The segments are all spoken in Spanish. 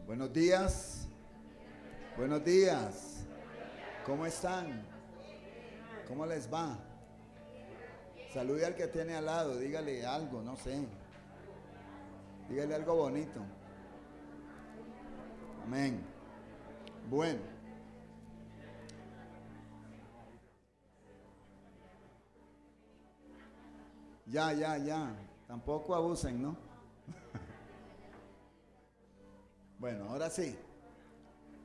Buenos días, buenos días. ¿Cómo están? ¿Cómo les va? Salude al que tiene al lado, dígale algo, no sé. Dígale algo bonito. Amén. Bueno, ya. Tampoco abusen, ¿no? Bueno, ahora sí.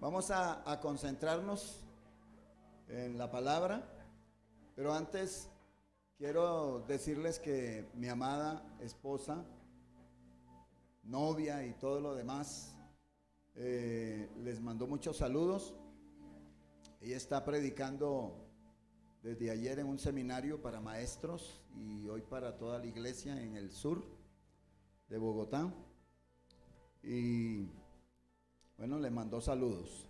Vamos a concentrarnos en la palabra, pero antes quiero decirles que mi amada esposa, novia y todo lo demás, les mandó muchos saludos. Ella está predicando desde ayer en un seminario para maestros y hoy para toda la iglesia en el sur de Bogotá. Y bueno, les mandó saludos.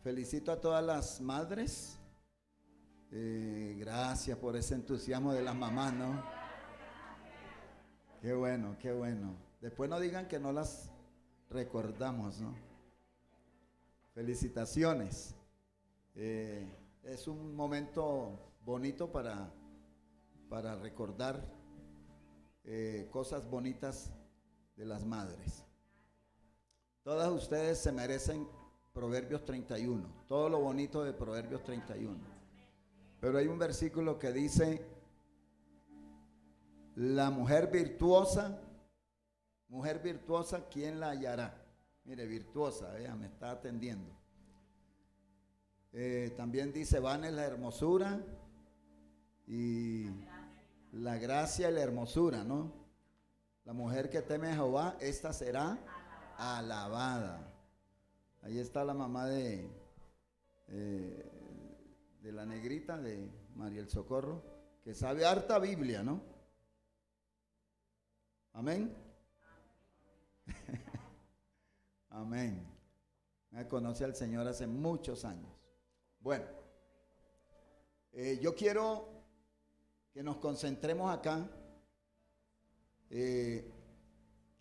Felicito a todas las madres. Gracias por ese entusiasmo de las mamás, ¿no? Qué bueno, qué bueno. Después no digan que no las recordamos, ¿no? Felicitaciones. Es un momento bonito para recordar cosas bonitas de las madres. Todas ustedes se merecen Proverbios 31, todo lo bonito de Proverbios 31. Pero hay un versículo que dice, la mujer virtuosa, ¿quién la hallará? Mire, virtuosa, me está atendiendo. También dice, vana es la hermosura y la gracia y la hermosura, ¿no? La mujer que teme a Jehová, esta será alabada. Ahí está la mamá de la negrita, de Mariel Socorro, que sabe harta Biblia, ¿no? Amén. Amén. Me conoce al Señor hace muchos años. Bueno, yo quiero que nos concentremos acá.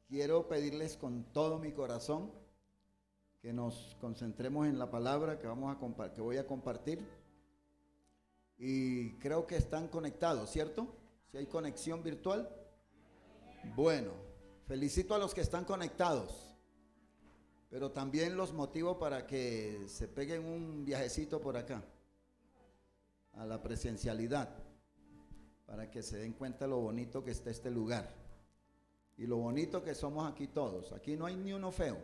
Quiero pedirles con todo mi corazón que nos concentremos en la palabra que voy a compartir. Y creo que están conectados, ¿cierto? Si hay conexión virtual. Bueno, felicito a los que están conectados, pero también los motivo para que se peguen un viajecito por acá, a la presencialidad, para que se den cuenta lo bonito que está este lugar y lo bonito que somos aquí todos. Aquí no hay ni uno feo,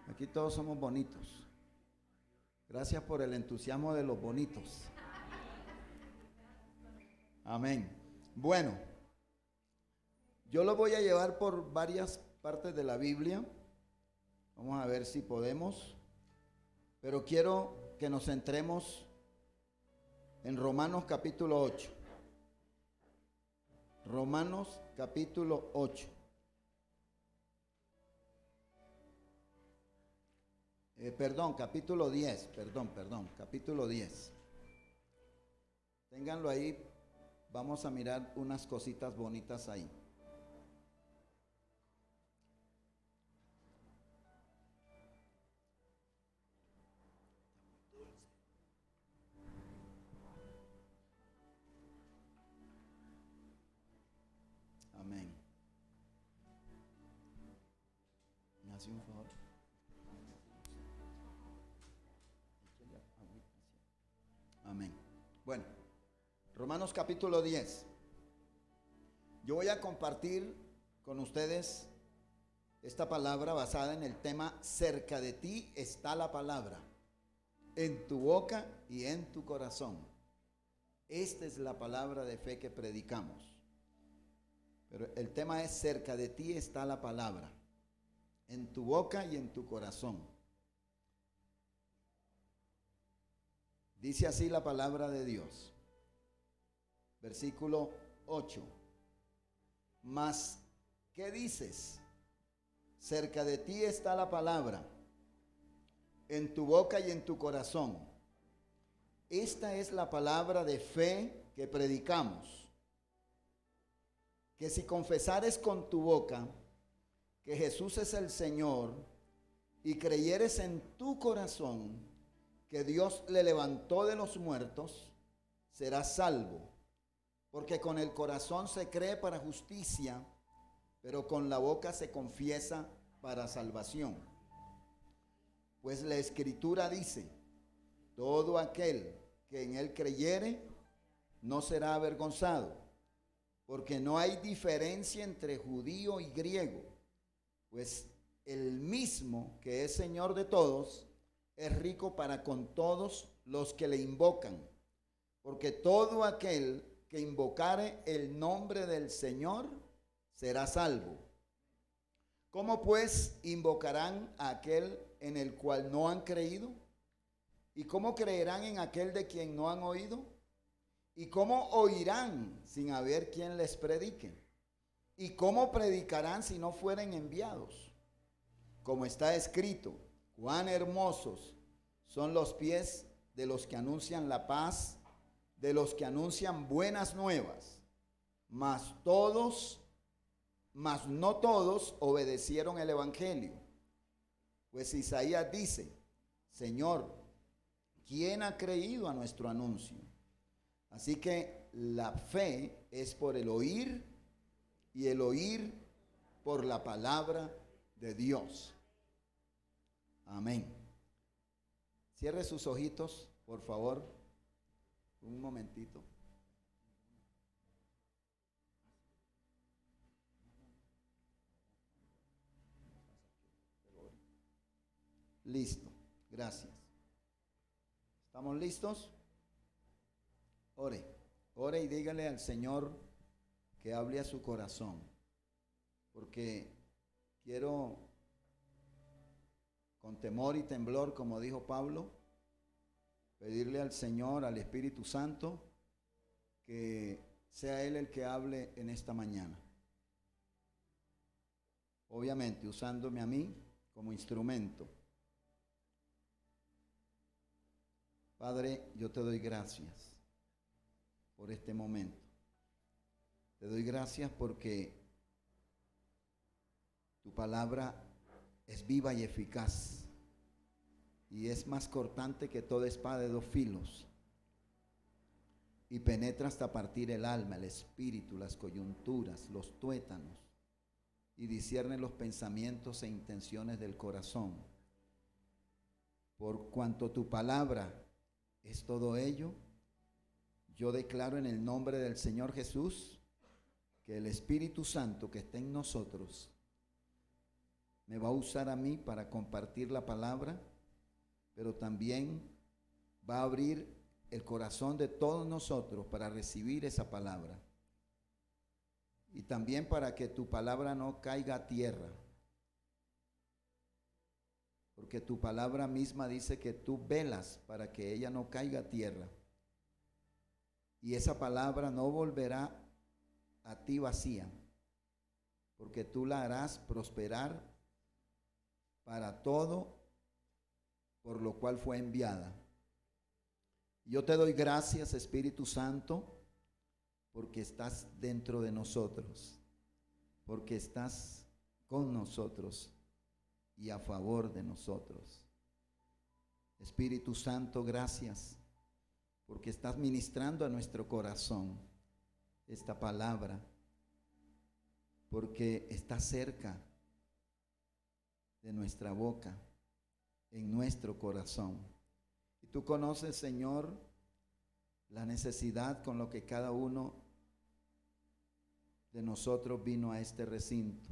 aquí todos somos bonitos. Gracias por el entusiasmo de los bonitos. Amén. Bueno, yo lo voy a llevar por varias partes de la Biblia. Vamos a ver si podemos. Pero quiero que nos centremos en Romanos capítulo 8. Romanos capítulo 8. Capítulo 10. Capítulo 10. Ténganlo ahí. Vamos a mirar unas cositas bonitas ahí. Amén. ¿Me hace un favor? Amén. Bueno, Romanos capítulo 10. Yo voy a compartir con ustedes esta palabra basada en el tema cerca de ti está la palabra, en tu boca y en tu corazón. Esta es la palabra de fe que predicamos. Pero el tema es cerca de ti está la palabra, en tu boca y en tu corazón. Dice así la palabra de Dios. Versículo 8. Mas, ¿qué dices? Cerca de ti está la palabra, en tu boca y en tu corazón. Esta es la palabra de fe que predicamos. Que si confesares con tu boca que Jesús es el Señor y creyeres en tu corazón que Dios le levantó de los muertos, serás salvo. Porque con el corazón se cree para justicia, pero con la boca se confiesa para salvación. Pues la Escritura dice, todo aquel que en él creyere no será avergonzado, porque no hay diferencia entre judío y griego, pues el mismo que es Señor de todos es rico para con todos los que le invocan, porque todo aquel que invocare el nombre del Señor será salvo. ¿Cómo pues invocarán a aquel en el cual no han creído? ¿Y cómo creerán en aquel de quien no han oído? ¿Y cómo oirán sin haber quien les predique? ¿Y cómo predicarán si no fueren enviados? Como está escrito, cuán hermosos son los pies de los que anuncian la paz, de los que anuncian buenas nuevas. Mas no todos obedecieron el evangelio. Pues Isaías dice, Señor, ¿quién ha creído a nuestro anuncio? Así que la fe es por el oír y el oír por la palabra de Dios. Amén. Cierre sus ojitos, por favor, un momentito. Listo, gracias. ¿Estamos listos? Ore y dígale al Señor que hable a su corazón, porque quiero con temor y temblor, como dijo Pablo, pedirle al Señor, al Espíritu Santo, que sea Él el que hable en esta mañana. Obviamente usándome a mí como instrumento. Padre, yo te doy gracias por este momento. Te doy gracias porque tu palabra es viva y eficaz y es más cortante que toda espada de dos filos y penetra hasta partir el alma, el espíritu, las coyunturas, los tuétanos y discierne los pensamientos e intenciones del corazón. Por cuanto tu palabra es todo ello, yo declaro en el nombre del Señor Jesús que el Espíritu Santo que está en nosotros me va a usar a mí para compartir la palabra, pero también va a abrir el corazón de todos nosotros para recibir esa palabra. Y también para que tu palabra no caiga a tierra, porque tu palabra misma dice que tú velas para que ella no caiga a tierra. Y esa palabra no volverá a ti vacía, porque tú la harás prosperar para todo por lo cual fue enviada. Yo te doy gracias, Espíritu Santo, porque estás dentro de nosotros, porque estás con nosotros y a favor de nosotros. Espíritu Santo, gracias, porque estás ministrando a nuestro corazón esta palabra, porque está cerca de nuestra boca, en nuestro corazón. Y tú conoces, Señor, la necesidad con lo que cada uno de nosotros vino a este recinto.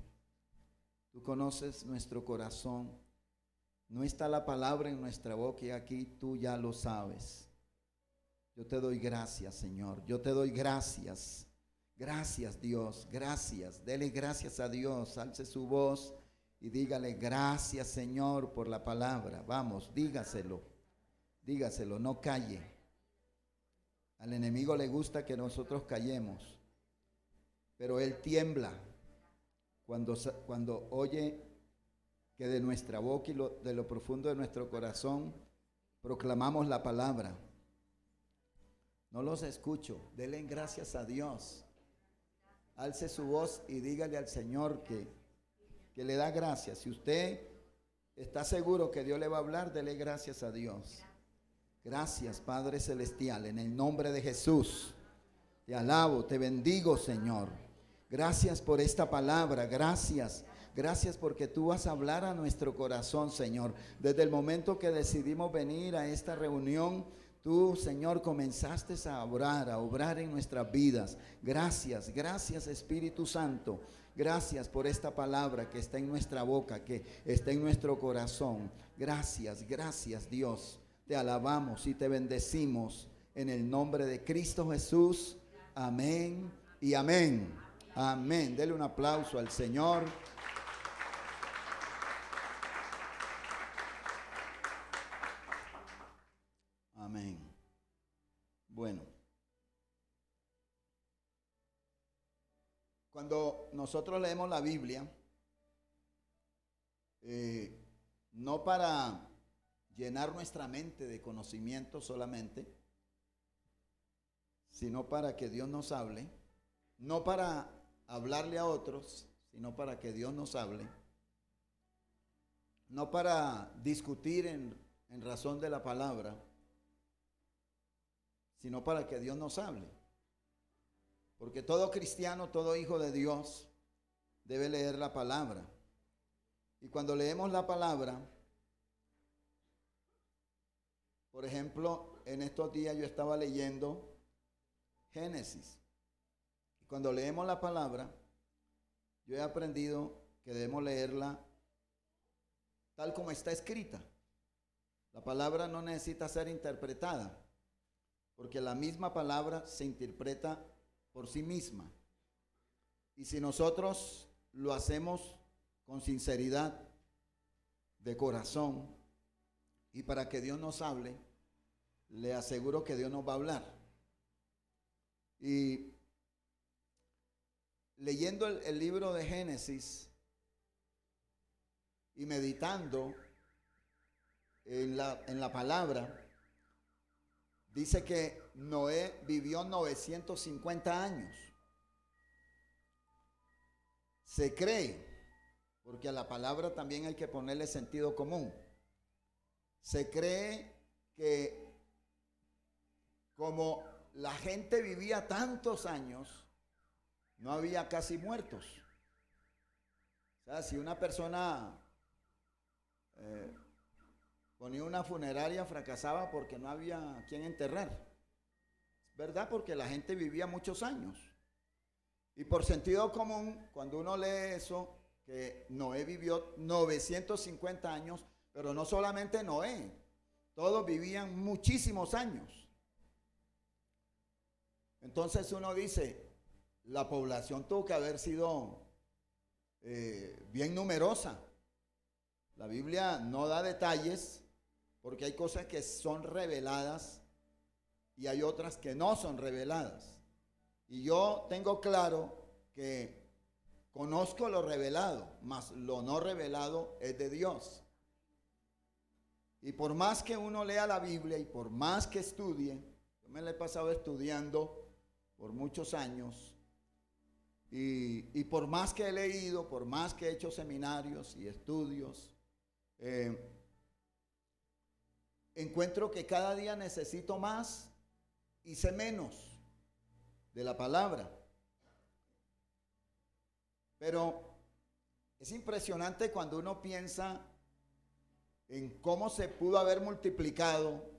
Tú conoces nuestro corazón. No está la palabra en nuestra boca y aquí tú ya lo sabes. Yo te doy gracias, Señor. Yo te doy gracias. Gracias, Dios. Gracias. Dele gracias a Dios. Alce su voz y dígale gracias, Señor, por la palabra. Vamos, dígaselo. Dígaselo, no calle. Al enemigo le gusta que nosotros callemos, pero él tiembla cuando oye que de nuestra boca y de lo profundo de nuestro corazón proclamamos la palabra. No los escucho. Denle gracias a Dios. Alce su voz y dígale al Señor que le da gracias. Si usted ¿Está seguro que Dios le va a hablar? Dele gracias a Dios. Gracias, Padre Celestial, en el nombre de Jesús. Te alabo, te bendigo, Señor. Gracias por esta palabra, gracias. Gracias porque tú vas a hablar a nuestro corazón, Señor. Desde el momento que decidimos venir a esta reunión, tú, Señor, comenzaste a obrar en nuestras vidas. Gracias, gracias, Espíritu Santo. Gracias por esta palabra que está en nuestra boca, que está en nuestro corazón. Gracias, gracias, Dios. Te alabamos y te bendecimos en el nombre de Cristo Jesús. Amén y amén. Amén. Dele un aplauso al Señor. Amén. Bueno, cuando nosotros leemos la Biblia, no para llenar nuestra mente de conocimiento solamente, sino para que Dios nos hable, no para hablarle a otros, sino para que Dios nos hable, no para discutir en razón de la palabra, sino para que Dios nos hable. Porque todo cristiano, todo hijo de Dios debe leer la palabra. Y cuando leemos la palabra, por ejemplo, en estos días yo estaba leyendo Génesis. Y cuando leemos la palabra, yo he aprendido que debemos leerla tal como está escrita. La palabra no necesita ser interpretada, porque la misma palabra se interpreta por sí misma. Y si nosotros lo hacemos con sinceridad, de corazón, y para que Dios nos hable, le aseguro que Dios nos va a hablar. Y leyendo el libro de Génesis y meditando en la palabra, dice que Noé vivió 950 años. Se cree, porque a la palabra también hay que ponerle sentido común. Se cree que como la gente vivía tantos años, no había casi muertos. O sea, si una persona ponía una funeraria, fracasaba porque no había quien enterrar. Es verdad, porque la gente vivía muchos años. Y por sentido común, cuando uno lee eso, que Noé vivió 950 años, pero no solamente Noé, todos vivían muchísimos años. Entonces uno dice, la población tuvo que haber sido bien numerosa. La Biblia no da detalles, porque hay cosas que son reveladas y hay otras que no son reveladas. Y yo tengo claro que conozco lo revelado, mas lo no revelado es de Dios. Y por más que uno lea la Biblia y por más que estudie, yo me la he pasado estudiando por muchos años, y por más que he leído, por más que he hecho seminarios y estudios, encuentro que cada día necesito más y sé menos de la palabra. Pero es impresionante cuando uno piensa en cómo se pudo haber multiplicado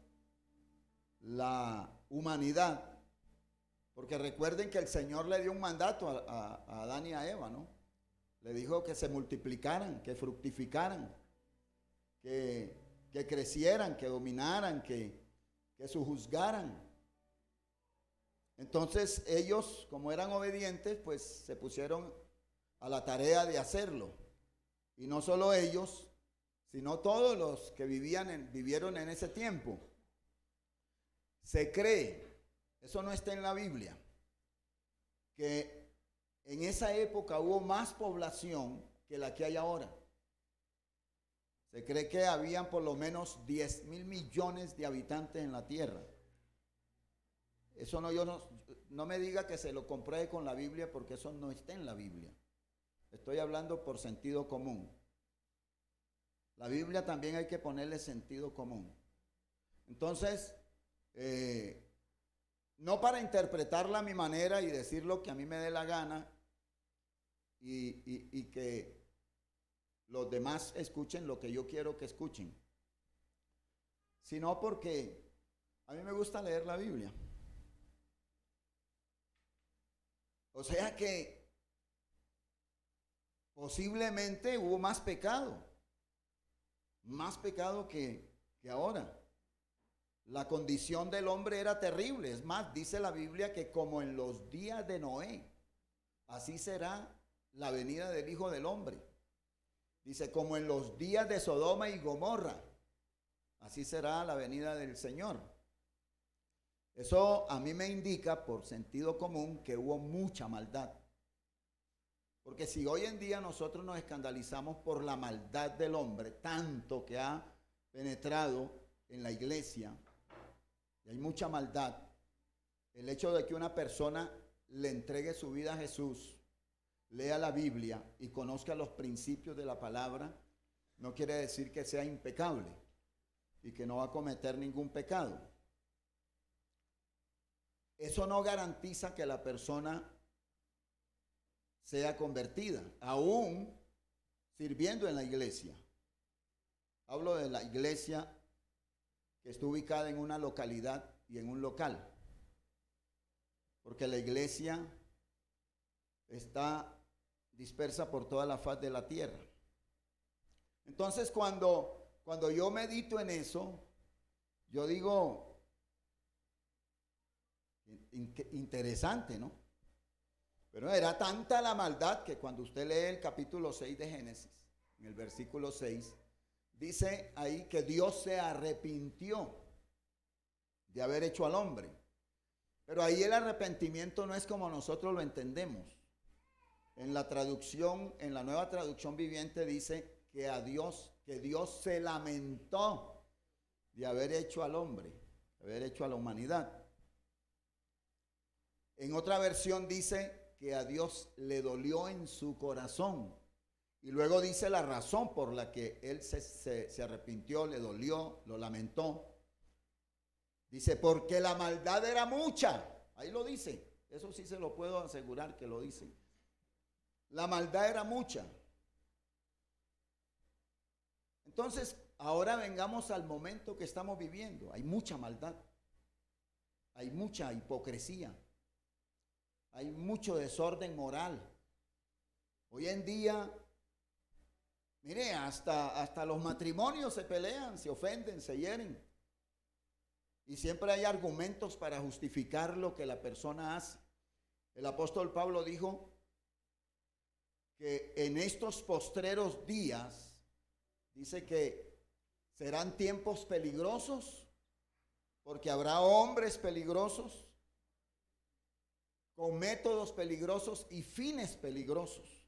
la humanidad. Porque recuerden que el Señor le dio un mandato a Adán y a Eva, ¿no? Le dijo que se multiplicaran, que fructificaran, que crecieran, que dominaran, que sojuzgaran. Entonces ellos, como eran obedientes, pues se pusieron a la tarea de hacerlo. Y no solo ellos, sino todos los que vivieron en ese tiempo. Se cree, eso no está en la Biblia, que en esa época hubo más población que la que hay ahora. Se cree que habían por lo menos 10,000 millones de habitantes en la tierra. Eso no me diga que se lo compruebe con la Biblia, porque eso no está en la Biblia. Estoy hablando por sentido común. La Biblia también hay que ponerle sentido común. Entonces, no para interpretarla a mi manera y decir lo que a mí me dé la gana y que los demás escuchen lo que yo quiero que escuchen, sino porque a mí me gusta leer la Biblia. O sea que posiblemente hubo más pecado que ahora. La condición del hombre era terrible. Es más, dice la Biblia que como en los días de Noé, así será la venida del Hijo del Hombre. Dice, como en los días de Sodoma y Gomorra, así será la venida del Señor. Eso a mí me indica, por sentido común, que hubo mucha maldad. Porque si hoy en día nosotros nos escandalizamos por la maldad del hombre, tanto que ha penetrado en la iglesia, y hay mucha maldad, el hecho de que una persona le entregue su vida a Jesús, lea la Biblia y conozca los principios de la palabra, no quiere decir que sea impecable y que no va a cometer ningún pecado. Eso no garantiza que la persona sea convertida, aún sirviendo en la iglesia. Hablo de la iglesia que está ubicada en una localidad y en un local, porque la iglesia está dispersa por toda la faz de la tierra. Entonces, cuando yo medito en eso, yo digo, interesante, ¿no? Pero era tanta la maldad que cuando usted lee el capítulo 6 de Génesis, en el versículo 6, dice ahí que Dios se arrepintió de haber hecho al hombre. Pero ahí el arrepentimiento no es como nosotros lo entendemos. En la traducción, en la Nueva Traducción Viviente dice que Dios se lamentó de haber hecho al hombre, de haber hecho a la humanidad. En otra versión dice que a Dios le dolió en su corazón. Y luego dice la razón por la que él se arrepintió, le dolió, lo lamentó. Dice, porque la maldad era mucha. Ahí lo dice. Eso sí se lo puedo asegurar que lo dice. La maldad era mucha. Entonces, ahora vengamos al momento que estamos viviendo. Hay mucha maldad. Hay mucha hipocresía. Hay mucho desorden moral. Hoy en día, mire, hasta los matrimonios se pelean, se ofenden, se hieren. Y siempre hay argumentos para justificar lo que la persona hace. El apóstol Pablo dijo que en estos postreros días, dice que serán tiempos peligrosos, porque habrá hombres peligrosos, con métodos peligrosos y fines peligrosos.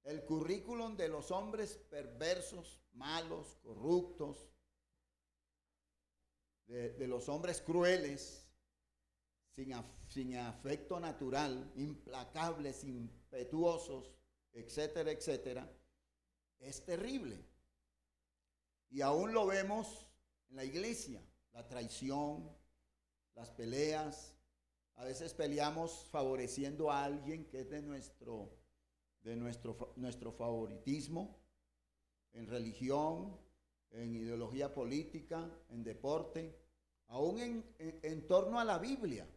El currículum de los hombres perversos, malos, corruptos, de los hombres crueles, sin afecto natural, implacables, impetuosos, etcétera, etcétera, es terrible. Y aún lo vemos en la iglesia, la traición, las peleas. A veces peleamos favoreciendo a alguien que es de nuestro favoritismo, en religión, en ideología política, en deporte, aún en torno a la Biblia.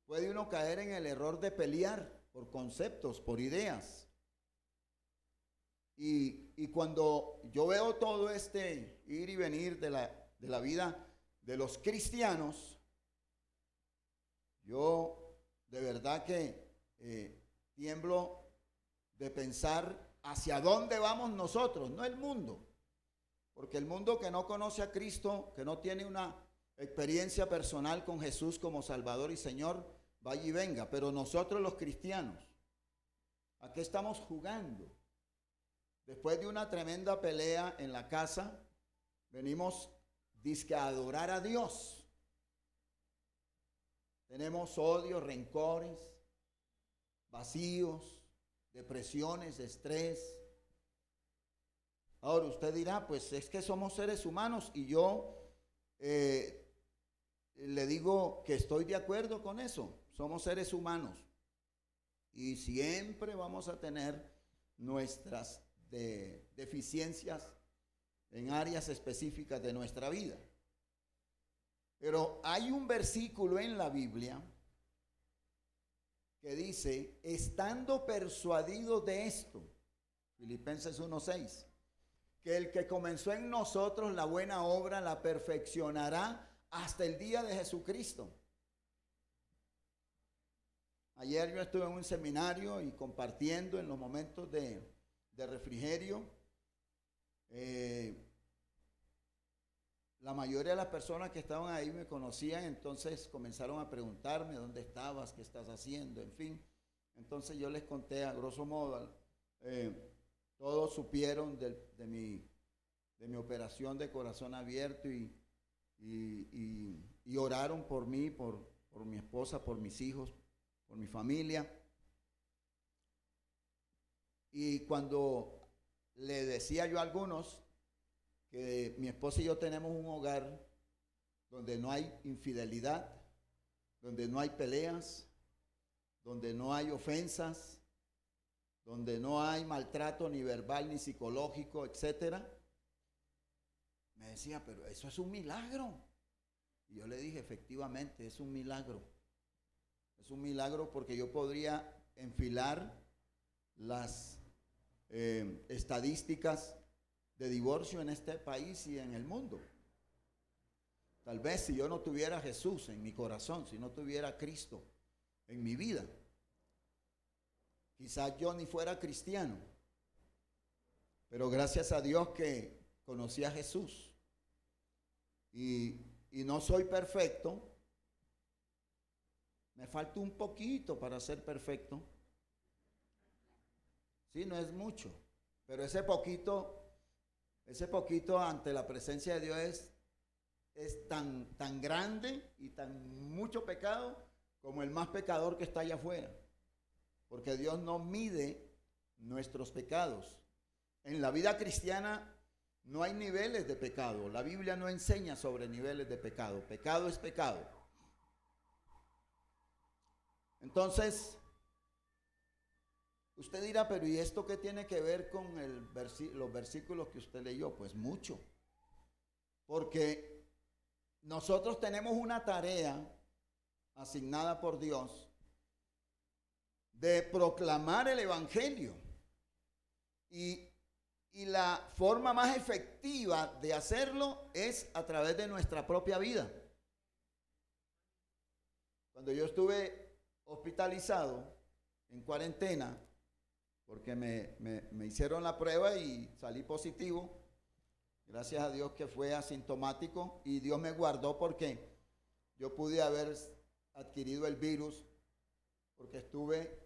Puede uno caer en el error de pelear por conceptos, por ideas. Y cuando yo veo todo este ir y venir de la vida de los cristianos, yo de verdad que tiemblo de pensar hacia dónde vamos nosotros, no el mundo. Porque el mundo que no conoce a Cristo, que no tiene una experiencia personal con Jesús como Salvador y Señor, vaya y venga. Pero nosotros los cristianos, ¿a qué estamos jugando? Después de una tremenda pelea en la casa, venimos dizque a adorar a Dios. Tenemos odio, rencores, vacíos, depresiones, estrés. Ahora usted dirá, pues es que somos seres humanos y yo le digo que estoy de acuerdo con eso. Somos seres humanos y siempre vamos a tener nuestras deficiencias en áreas específicas de nuestra vida. Pero hay un versículo en la Biblia que dice, estando persuadidos de esto, Filipenses 1:6, que el que comenzó en nosotros la buena obra la perfeccionará hasta el día de Jesucristo. Ayer yo estuve en un seminario y compartiendo en los momentos de refrigerio. La mayoría de las personas que estaban ahí me conocían, entonces comenzaron a preguntarme dónde estabas, qué estás haciendo, en fin. Entonces yo les conté a grosso modo, todos supieron de mi operación de corazón abierto y oraron por mí, por mi esposa, por mis hijos, por mi familia. Y cuando le decía yo a algunos que mi esposa y yo tenemos un hogar donde no hay infidelidad, donde no hay peleas, donde no hay ofensas, donde no hay maltrato ni verbal ni psicológico, etcétera, me decía, pero eso es un milagro. Y yo le dije, efectivamente, es un milagro. Es un milagro porque yo podría enfilar las estadísticas de divorcio en este país y en el mundo. Tal vez si yo no tuviera a Jesús en mi corazón, si no tuviera a Cristo en mi vida, quizás yo ni fuera cristiano. Pero gracias a Dios que conocí a Jesús. Y no soy perfecto. Me falta un poquito para ser perfecto. Sí, no es mucho. Pero ese poquito ante la presencia de Dios es tan grande y tan mucho pecado como el más pecador que está allá afuera. Porque Dios no mide nuestros pecados. En la vida cristiana no hay niveles de pecado. La Biblia no enseña sobre niveles de pecado. Pecado es pecado. Entonces, usted dirá, pero ¿y esto qué tiene que ver con los versículos que usted leyó? Pues mucho. Porque nosotros tenemos una tarea asignada por Dios de proclamar el Evangelio. Y la forma más efectiva de hacerlo es a través de nuestra propia vida. Cuando yo estuve hospitalizado en cuarentena, porque me hicieron la prueba y salí positivo, gracias a Dios que fue asintomático y Dios me guardó porque yo pude haber adquirido el virus porque estuve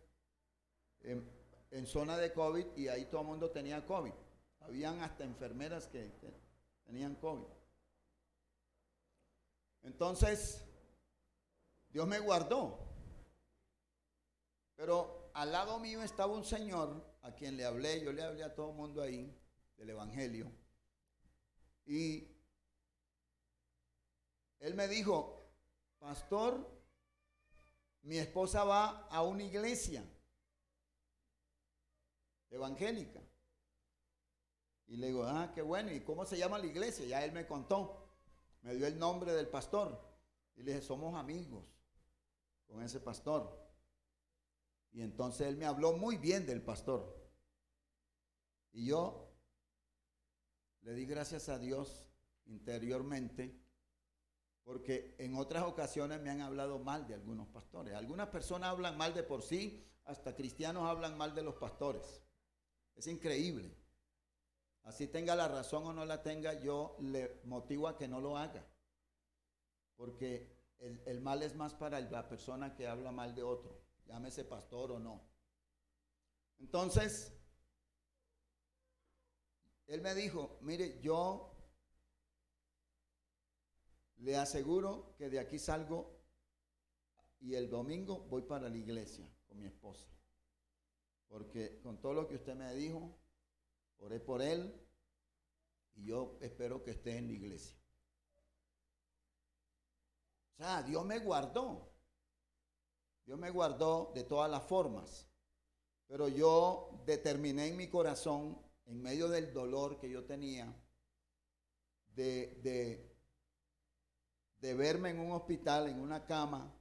en zona de COVID y ahí todo el mundo tenía COVID. Habían hasta enfermeras que tenían COVID. Entonces, Dios me guardó. Pero al lado mío estaba un señor a quien le hablé, yo le hablé a todo el mundo ahí del Evangelio. Y él me dijo, pastor, mi esposa va a una iglesia evangélica. Y le digo, qué bueno, ¿y cómo se llama la iglesia? Ya él me contó, me dio el nombre del pastor. Y le dije, somos amigos con ese pastor. Y entonces él me habló muy bien del pastor. Y yo le di gracias a Dios interiormente, porque en otras ocasiones me han hablado mal de algunos pastores. Algunas personas hablan mal de por sí, hasta cristianos hablan mal de los pastores. Es increíble. Así tenga la razón o no la tenga, yo le motivo a que no lo haga. Porque el mal es más para la persona que habla mal de otro, llámese pastor o no. Entonces, él me dijo, mire, yo le aseguro que de aquí salgo y el domingo voy para la iglesia con mi esposa. porque con todo lo que usted me dijo, oré por él y yo espero que esté en la iglesia. O sea, Dios me guardó de todas las formas, pero yo determiné en mi corazón, en medio del dolor que yo tenía, de verme en un hospital, en una cama,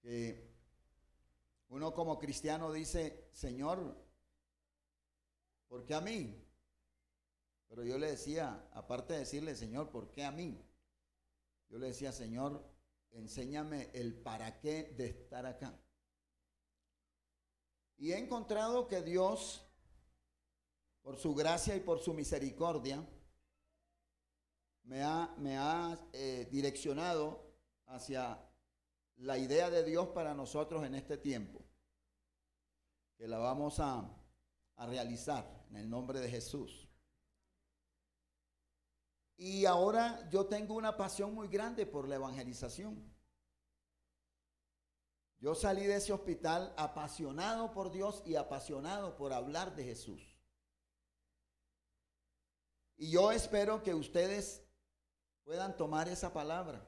que uno como cristiano dice, Señor, ¿por qué a mí? Pero yo le decía, aparte de decirle, Señor, ¿por qué a mí? Yo le decía, Señor, enséñame el para qué de estar acá. Y he encontrado que Dios, por su gracia y por su misericordia, me ha direccionado hacia la idea de Dios para nosotros en este tiempo, que la vamos a realizar en el nombre de Jesús. Y ahora yo tengo una pasión muy grande por la evangelización. Yo salí de ese hospital apasionado por Dios y apasionado por hablar de Jesús. Y yo espero que ustedes puedan tomar esa palabra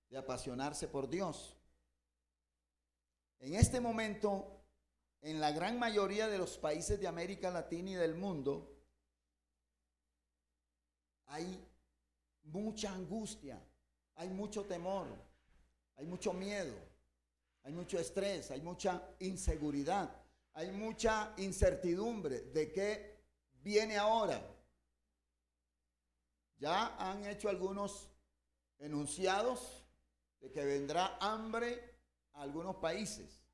de apasionarse por Dios. En este momento, en la gran mayoría de los países de América Latina y del mundo, hay mucha angustia, hay mucho temor, hay mucho miedo, hay mucho estrés, hay mucha inseguridad, hay mucha incertidumbre de qué viene ahora. Ya han hecho algunos enunciados de que vendrá hambre a algunos países.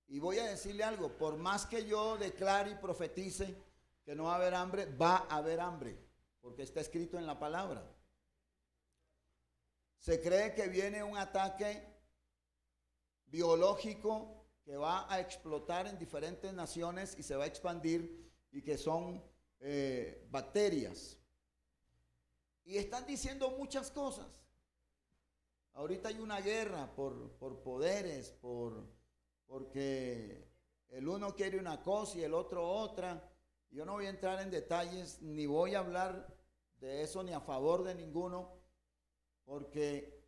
Y voy a decirle algo, por más que yo declare y profetice que no va a haber hambre, va a haber hambre, porque está escrito en la palabra. Se cree que viene un ataque biológico que va a explotar en diferentes naciones y se va a expandir y que son bacterias. Y están diciendo muchas cosas. Ahorita hay una guerra por poderes, porque el uno quiere una cosa y el otro otra. Yo no voy a entrar en detalles, ni voy a hablar de eso ni a favor de ninguno, porque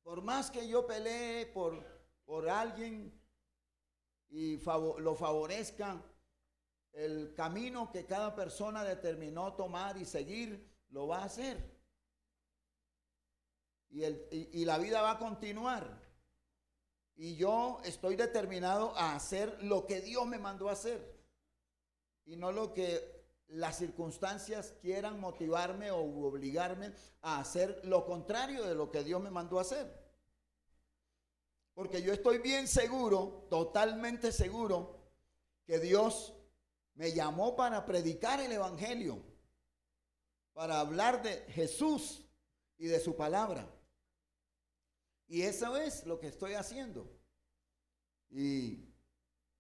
por más que yo pelee por alguien y lo favorezca, el camino que cada persona determinó tomar y seguir, lo va a hacer. Y la vida va a continuar. Y yo estoy determinado a hacer lo que Dios me mandó a hacer. Y no lo que las circunstancias quieran motivarme o obligarme a hacer lo contrario de lo que Dios me mandó a hacer. Porque yo estoy bien seguro, totalmente seguro, que Dios me llamó para predicar el evangelio, para hablar de Jesús y de su palabra. Y eso es lo que estoy haciendo. Y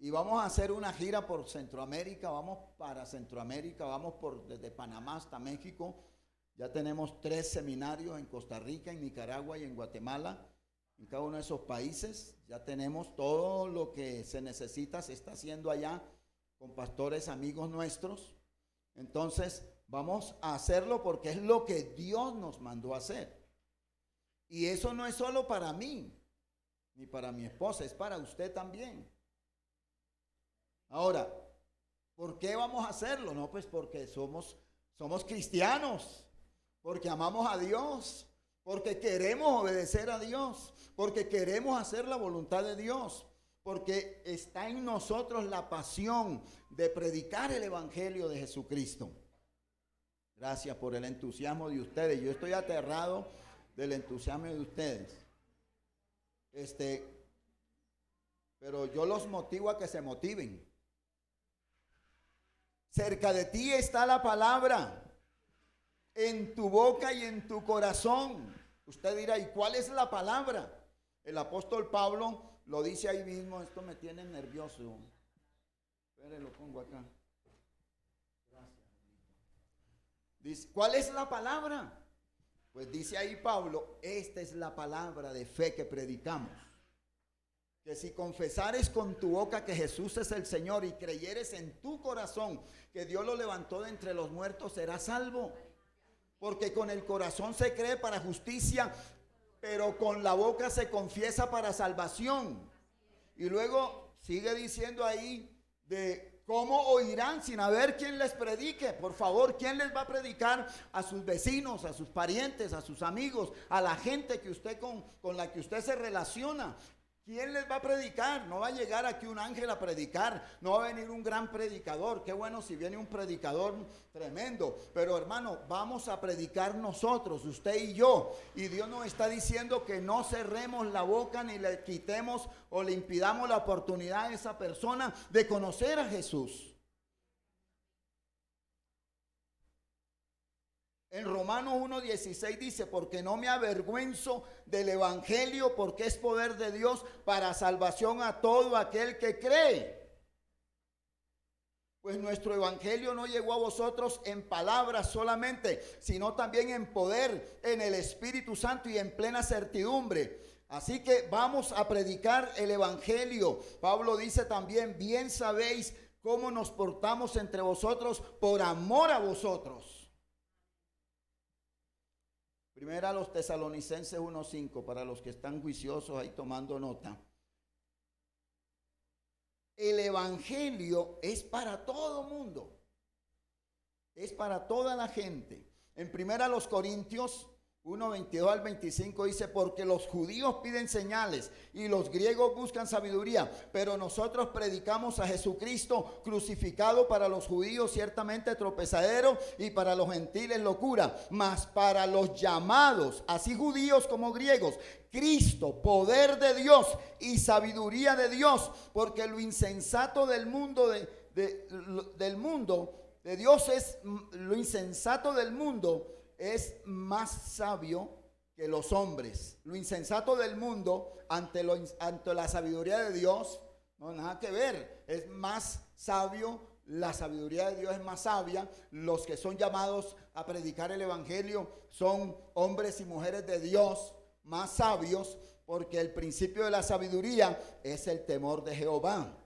vamos a hacer una gira por Centroamérica, vamos para Centroamérica, vamos desde Panamá hasta México. Ya tenemos 3 seminarios en Costa Rica, en Nicaragua y en Guatemala. En cada uno de esos países ya tenemos todo lo que se necesita, se está haciendo allá con pastores amigos nuestros. Entonces vamos a hacerlo porque es lo que Dios nos mandó a hacer. Y eso no es solo para mí, ni para mi esposa, es para usted también. Ahora, ¿por qué vamos a hacerlo? No, pues porque somos cristianos, porque amamos a Dios, porque queremos obedecer a Dios, porque queremos hacer la voluntad de Dios, porque está en nosotros la pasión de predicar el evangelio de Jesucristo. Gracias por el entusiasmo de ustedes. Yo estoy aterrado del entusiasmo de ustedes. Pero yo los motivo a que se motiven. Cerca de ti está la palabra, en tu boca y en tu corazón. Usted dirá, ¿y cuál es la palabra? El apóstol Pablo lo dice ahí mismo. Esto me tiene nervioso. Espere, lo pongo acá. Gracias. Dice, ¿cuál es la palabra? Pues dice ahí Pablo, esta es la palabra de fe que predicamos. Que si confesares con tu boca que Jesús es el Señor y creyeres en tu corazón que Dios lo levantó de entre los muertos, serás salvo. Porque con el corazón se cree para justicia, pero con la boca se confiesa para salvación. Y luego sigue diciendo ahí de cómo oirán sin haber quien les predique. Por favor, ¿quién les va a predicar? A sus vecinos, a sus parientes, a sus amigos, a la gente que usted con la que usted se relaciona. ¿Quién les va a predicar? No va a llegar aquí un ángel a predicar, no va a venir un gran predicador. Qué bueno si viene un predicador tremendo, pero hermano, vamos a predicar nosotros, usted y yo. Y Dios nos está diciendo que no cerremos la boca ni le quitemos o le impidamos la oportunidad a esa persona de conocer a Jesús. En Romanos 1:16 dice, porque no me avergüenzo del evangelio, porque es poder de Dios para salvación a todo aquel que cree. Pues nuestro evangelio no llegó a vosotros en palabras solamente, sino también en poder, en el Espíritu Santo y en plena certidumbre. Así que vamos a predicar el evangelio. Pablo dice también, bien sabéis cómo nos portamos entre vosotros por amor a vosotros. Primera a los Tesalonicenses 1:5, para los que están juiciosos ahí tomando nota. El evangelio es para todo mundo, es para toda la gente. En primera a los Corintios 1:22 al 25 dice, porque los judíos piden señales y los griegos buscan sabiduría, pero nosotros predicamos a Jesucristo crucificado, para los judíos ciertamente tropezadero y para los gentiles locura, mas para los llamados, así judíos como griegos, Cristo, poder de Dios y sabiduría de Dios, porque lo insensato del mundo de Dios es lo insensato del mundo es más sabio que los hombres. Lo insensato del mundo ante la sabiduría de Dios, no, nada que ver. Es más sabio, la sabiduría de Dios es más sabia. Los que son llamados a predicar el evangelio son hombres y mujeres de Dios más sabios, porque el principio de la sabiduría es el temor de Jehová.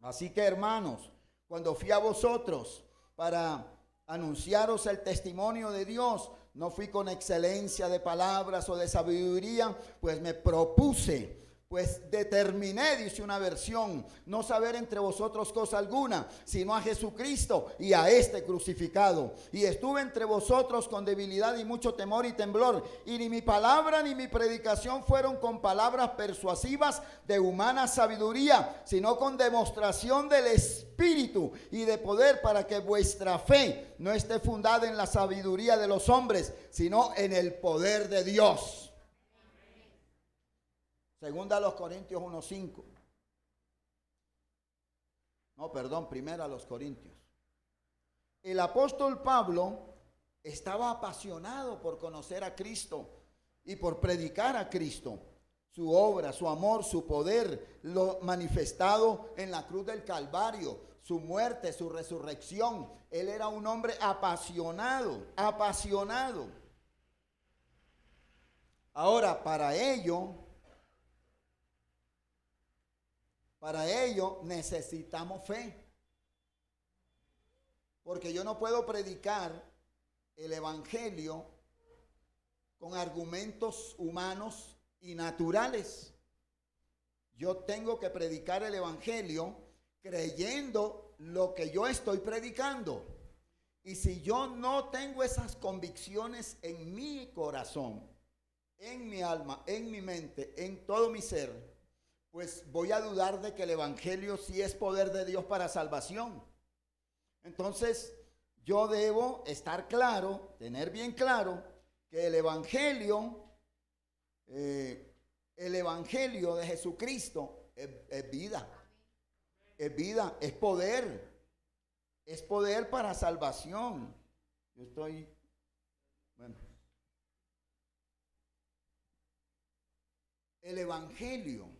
Así que, hermanos, cuando fui a vosotros para anunciaros el testimonio de Dios, no fui con excelencia de palabras o de sabiduría, pues me propuse, pues determiné, dice una versión, no saber entre vosotros cosa alguna, sino a Jesucristo y a este crucificado. Y estuve entre vosotros con debilidad y mucho temor y temblor, y ni mi palabra ni mi predicación fueron con palabras persuasivas de humana sabiduría, sino con demostración del Espíritu y de poder, para que vuestra fe no esté fundada en la sabiduría de los hombres, sino en el poder de Dios. Segunda a los Corintios 1:5. No, perdón, primera a los Corintios. El apóstol Pablo estaba apasionado por conocer a Cristo y por predicar a Cristo. Su obra, su amor, su poder, lo manifestado en la cruz del Calvario, su muerte, su resurrección. Él era un hombre apasionado, apasionado. Ahora, para ello necesitamos fe. Porque yo no puedo predicar el evangelio con argumentos humanos y naturales. Yo tengo que predicar el evangelio creyendo lo que yo estoy predicando. Y si yo no tengo esas convicciones en mi corazón, en mi alma, en mi mente, en todo mi ser, pues voy a dudar de que el evangelio sí es poder de Dios para salvación. Entonces, yo debo estar claro, tener bien claro, que el evangelio de Jesucristo es vida, es poder para salvación. El evangelio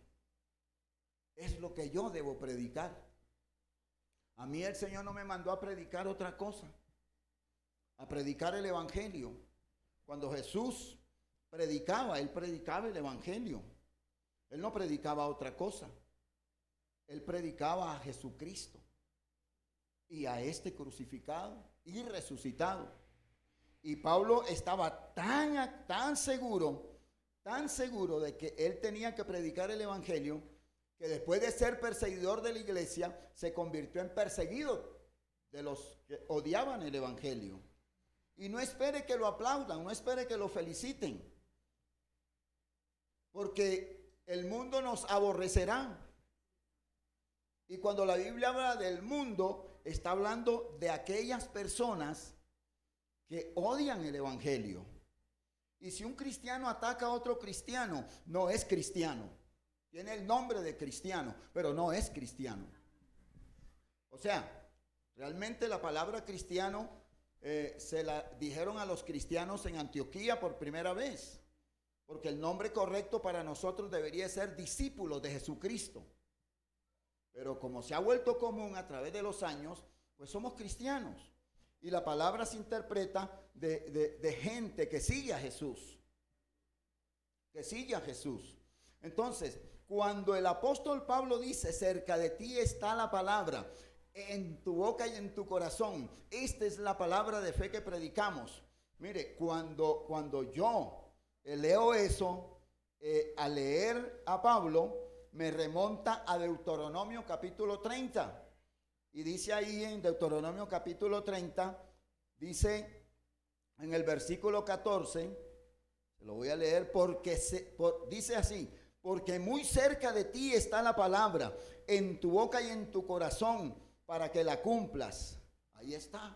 es lo que yo debo predicar. A mí el Señor no me mandó a predicar otra cosa, a predicar el evangelio. Cuando Jesús predicaba, él predicaba el evangelio. Él no predicaba otra cosa. Él predicaba a Jesucristo y a este crucificado y resucitado. Y Pablo estaba tan seguro de que él tenía que predicar el evangelio, que después de ser perseguidor de la iglesia, se convirtió en perseguido de los que odiaban el evangelio. Y no espere que lo aplaudan, no espere que lo feliciten, porque el mundo nos aborrecerá. Y cuando la Biblia habla del mundo, está hablando de aquellas personas que odian el evangelio. Y si un cristiano ataca a otro cristiano, no es cristiano. Tiene el nombre de cristiano, pero no es cristiano. O sea, realmente la palabra cristiano se la dijeron a los cristianos en Antioquía por primera vez, porque el nombre correcto para nosotros debería ser discípulos de Jesucristo. Pero como se ha vuelto común a través de los años, pues somos cristianos. Y la palabra se interpreta de gente que sigue a Jesús. Que sigue a Jesús. Entonces, cuando el apóstol Pablo dice, cerca de ti está la palabra, en tu boca y en tu corazón, esta es la palabra de fe que predicamos. Mire, cuando yo leo eso, al leer a Pablo, me remonta a Deuteronomio capítulo 30. Y dice ahí en Deuteronomio capítulo 30, dice en el versículo 14, se lo voy a leer dice así, porque muy cerca de ti está la palabra, en tu boca y en tu corazón, para que la cumplas. Ahí está.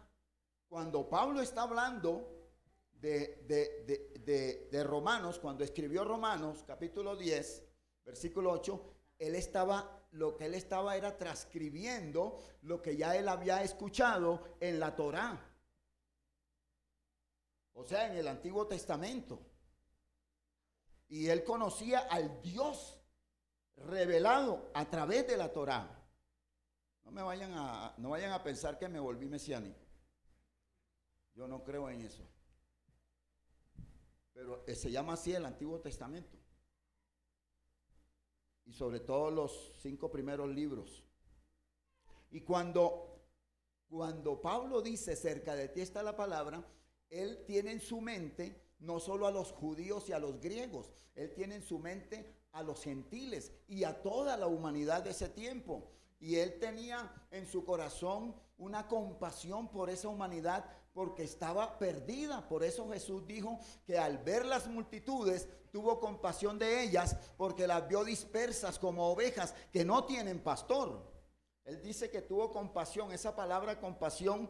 Cuando Pablo está hablando de Romanos, cuando escribió Romanos capítulo 10, versículo 8, lo que él estaba era transcribiendo lo que ya él había escuchado en la Torá. O sea, en el Antiguo Testamento. Y él conocía al Dios revelado a través de la Torá. No vayan a pensar que me volví mesiánico. Yo no creo en eso. Pero se llama así el Antiguo Testamento. Y sobre todo los 5 primeros libros. Y cuando Pablo dice, cerca de ti está la palabra, él tiene en su mente no solo a los judíos y a los griegos, él tiene en su mente a los gentiles y a toda la humanidad de ese tiempo. Y él tenía en su corazón una compasión por esa humanidad, porque estaba perdida. Por eso Jesús dijo que al ver las multitudes tuvo compasión de ellas, porque las vio dispersas como ovejas que no tienen pastor. Él dice que tuvo compasión. Esa palabra compasión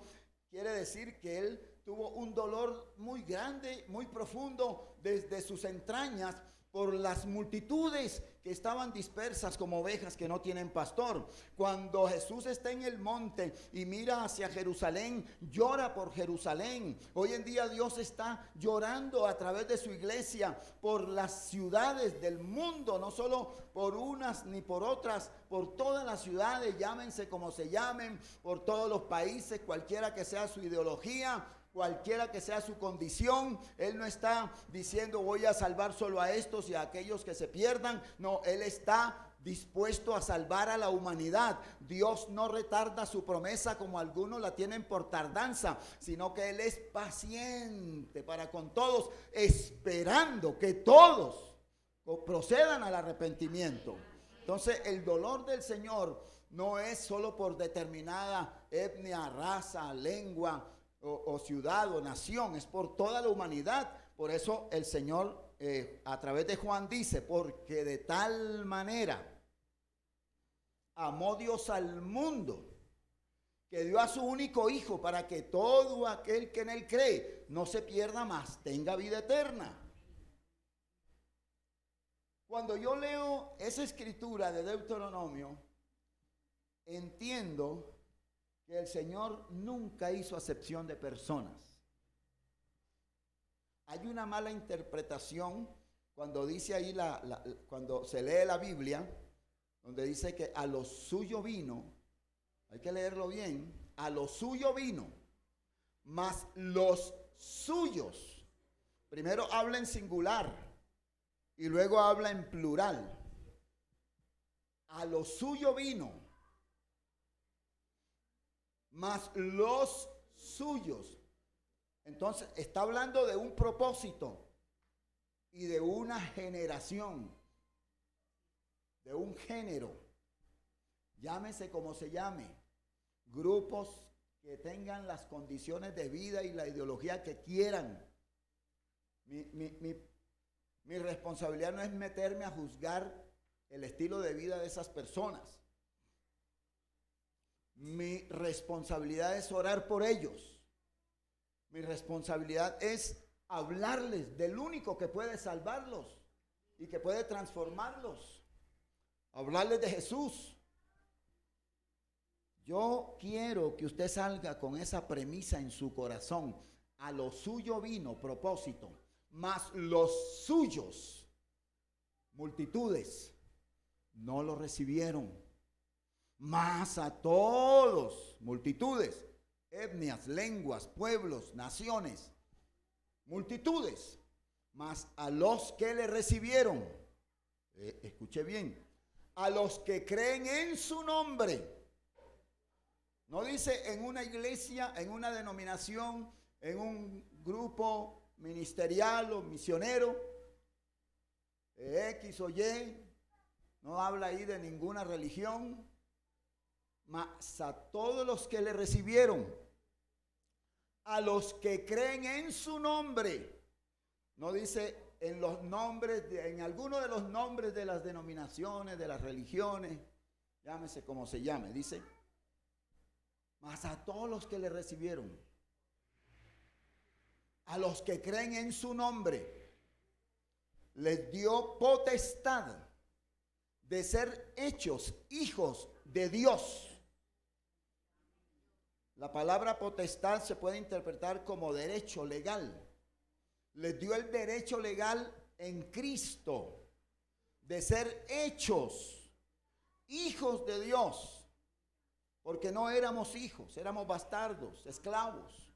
quiere decir que él tuvo un dolor muy grande, muy profundo desde sus entrañas por las multitudes que estaban dispersas como ovejas que no tienen pastor. Cuando Jesús está en el monte y mira hacia Jerusalén, llora por Jerusalén. Hoy en día Dios está llorando a través de su iglesia por las ciudades del mundo, no solo por unas ni por otras, por todas las ciudades, llámense como se llamen, por todos los países, cualquiera que sea su ideología, cualquiera que sea su condición. Él no está diciendo voy a salvar solo a estos y a aquellos que se pierdan. No, Él está dispuesto a salvar a la humanidad. Dios no retarda su promesa como algunos la tienen por tardanza, sino que Él es paciente para con todos, esperando que todos procedan al arrepentimiento. Entonces el dolor del Señor no es solo por determinada etnia, raza, lengua o ciudad o nación, es por toda la humanidad. Por eso el Señor a través de Juan dice, porque de tal manera amó Dios al mundo, que dio a su único hijo, para que todo aquel que en él cree no se pierda, más tenga vida eterna. Cuando yo leo esa escritura de Deuteronomio, entiendo que el Señor nunca hizo acepción de personas. Hay una mala interpretación cuando dice ahí, cuando se lee la Biblia, donde dice que a lo suyo vino, hay que leerlo bien, a lo suyo vino, mas los suyos Primero habla en singular y luego habla en plural. A lo suyo vino, mas los suyos. Entonces está hablando de un propósito y de una generación, de un género, llámese como se llame, grupos que tengan las condiciones de vida y la ideología que quieran. Mi responsabilidad no es meterme a juzgar el estilo de vida de esas personas. Mi responsabilidad es orar por ellos. Mi responsabilidad es hablarles del único que puede salvarlos y que puede transformarlos. Hablarles de Jesús. Yo quiero que usted salga con esa premisa en su corazón. A lo suyo vino, propósito, mas los suyos, multitudes, no lo recibieron. Mas a todos, multitudes, etnias, lenguas, pueblos, naciones, multitudes, mas a los que le recibieron, escuche bien, a los que creen en su nombre. No dice en una iglesia, en una denominación, en un grupo ministerial o misionero, X o Y, no habla ahí de ninguna religión, mas a todos los que le recibieron, a los que creen en su nombre. No dice en los nombres, en alguno de los nombres de las denominaciones, de las religiones, llámese como se llame, dice, mas a todos los que le recibieron, a los que creen en su nombre, les dio potestad de ser hechos hijos de Dios. La palabra potestad se puede interpretar como derecho legal. Les dio el derecho legal en Cristo de ser hechos hijos de Dios, porque no éramos hijos, éramos bastardos, esclavos.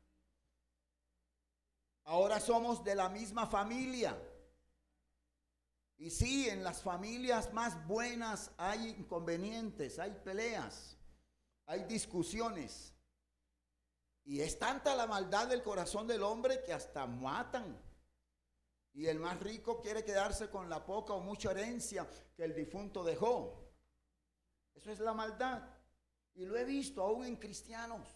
Ahora somos de la misma familia. Y sí, en las familias más buenas hay inconvenientes, hay peleas, hay discusiones. Y es tanta la maldad del corazón del hombre que hasta matan. Y el más rico quiere quedarse con la poca o mucha herencia que el difunto dejó. Eso es la maldad. Y lo he visto aún en cristianos.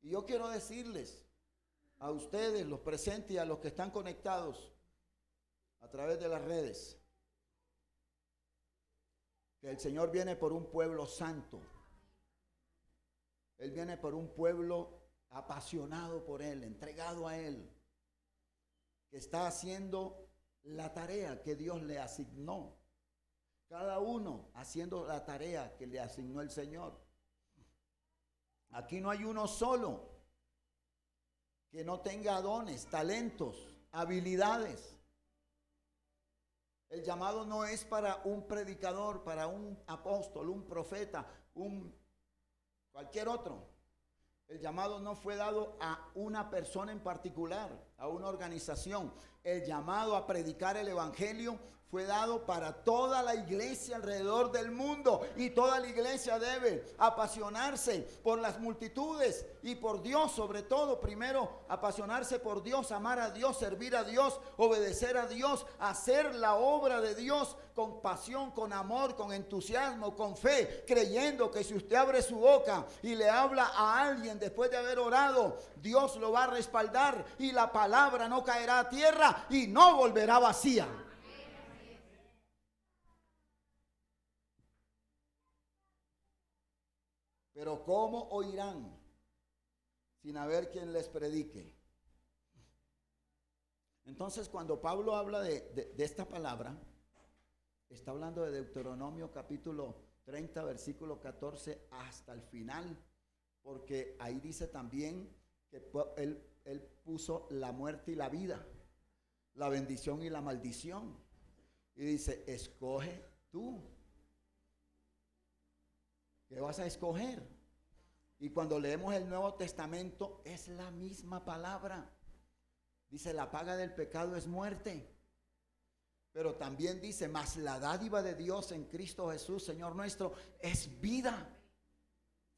Y yo quiero decirles a ustedes, los presentes y a los que están conectados a través de las redes, que el Señor viene por un pueblo santo. Él viene por un pueblo apasionado por Él, entregado a Él, que está haciendo la tarea que Dios le asignó. Cada uno haciendo la tarea que le asignó el Señor. Aquí no hay uno solo que no tenga dones, talentos, habilidades. El llamado no es para un predicador, para un apóstol, un profeta, cualquier otro. El llamado no fue dado a una persona en particular, a una organización. El llamado a predicar el evangelio fue dado para toda la iglesia alrededor del mundo. Y toda la iglesia debe apasionarse por las multitudes y por Dios, sobre todo. Primero, apasionarse por Dios, amar a Dios, servir a Dios, obedecer a Dios, hacer la obra de Dios con pasión, con amor, con entusiasmo, con fe, creyendo que si usted abre su boca y le habla a alguien después de haber orado, Dios lo va a respaldar y la palabra no caerá a tierra y no volverá vacía. Pero ¿cómo oirán sin haber quien les predique? Entonces, cuando Pablo habla de esta palabra, está hablando de Deuteronomio capítulo 30, versículo 14 hasta el final, porque ahí dice también que él puso la muerte y la vida, la bendición y la maldición. Y dice, escoge tú. ¿Qué vas a escoger? Y cuando leemos el Nuevo Testamento es la misma palabra. Dice, la paga del pecado es muerte. Pero también dice, mas la dádiva de Dios en Cristo Jesús, Señor nuestro, es vida.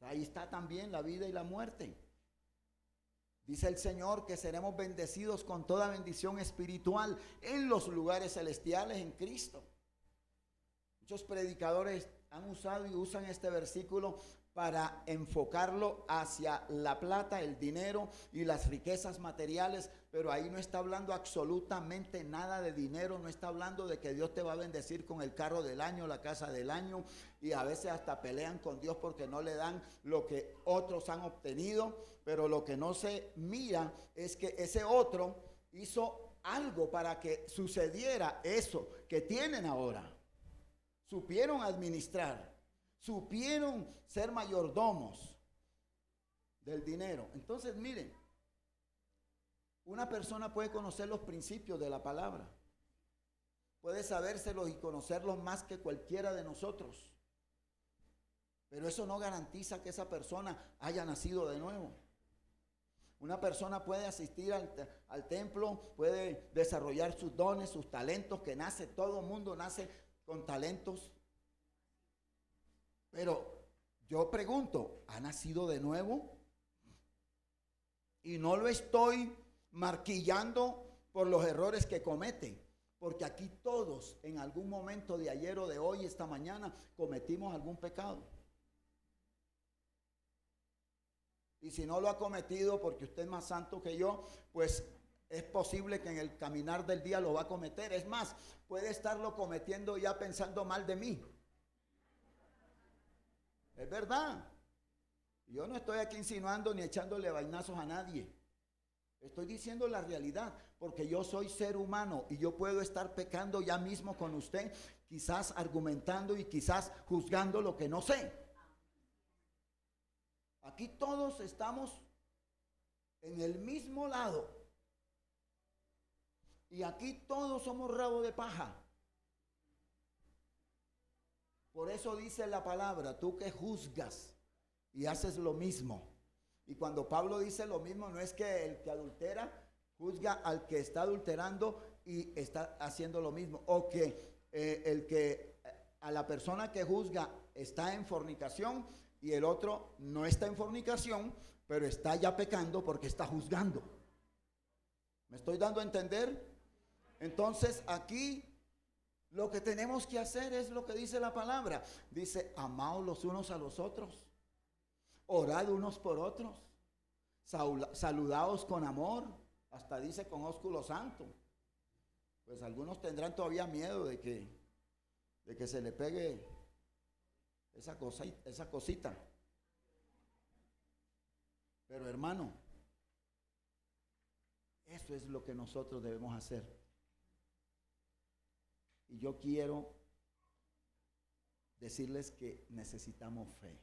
Ahí está también la vida y la muerte. Dice el Señor que seremos bendecidos con toda bendición espiritual en los lugares celestiales en Cristo. Muchos predicadores han usado y usan este versículo para enfocarlo hacia la plata, el dinero y las riquezas materiales, pero ahí no está hablando absolutamente nada de dinero, no está hablando de que Dios te va a bendecir con el carro del año, la casa del año, y a veces hasta pelean con Dios porque no le dan lo que otros han obtenido, pero lo que no se mira es que ese otro hizo algo para que sucediera eso que tienen ahora. Supieron administrar, supieron ser mayordomos del dinero. Entonces, miren, una persona puede conocer los principios de la palabra, puede sabérselos y conocerlos más que cualquiera de nosotros, pero eso no garantiza que esa persona haya nacido de nuevo. Una persona puede asistir al templo, puede desarrollar sus dones, sus talentos, que nace, todo el mundo nace con talentos. Pero yo pregunto, ¿ha nacido de nuevo? Y no lo estoy marquillando por los errores que comete, porque aquí todos en algún momento de ayer o de hoy, esta mañana, cometimos algún pecado. Y si no lo ha cometido porque usted es más santo que yo, pues es posible que en el caminar del día lo va a cometer. Es más, puede estarlo cometiendo ya pensando mal de mí. Es verdad. Yo no estoy aquí insinuando ni echándole vainazos a nadie. Estoy diciendo la realidad, porque yo soy ser humano y yo puedo estar pecando ya mismo con usted, quizás argumentando y quizás juzgando lo que no sé. Aquí todos estamos en el mismo lado. Y aquí todos somos rabo de paja. Por eso dice la palabra, tú que juzgas y haces lo mismo. Y cuando Pablo dice lo mismo, no es que el que adultera juzga al que está adulterando y está haciendo lo mismo. O que a la persona que juzga está en fornicación y el otro no está en fornicación, pero está ya pecando porque está juzgando. ¿Me estoy dando a entender? Entonces aquí lo que tenemos que hacer es lo que dice la palabra. Dice, amaos los unos a los otros, orad unos por otros, saludaos con amor, hasta dice con ósculo santo. Pues algunos tendrán todavía miedo de que se le pegue esa cosita. Pero hermano, eso es lo que nosotros debemos hacer. Y yo quiero decirles que necesitamos fe.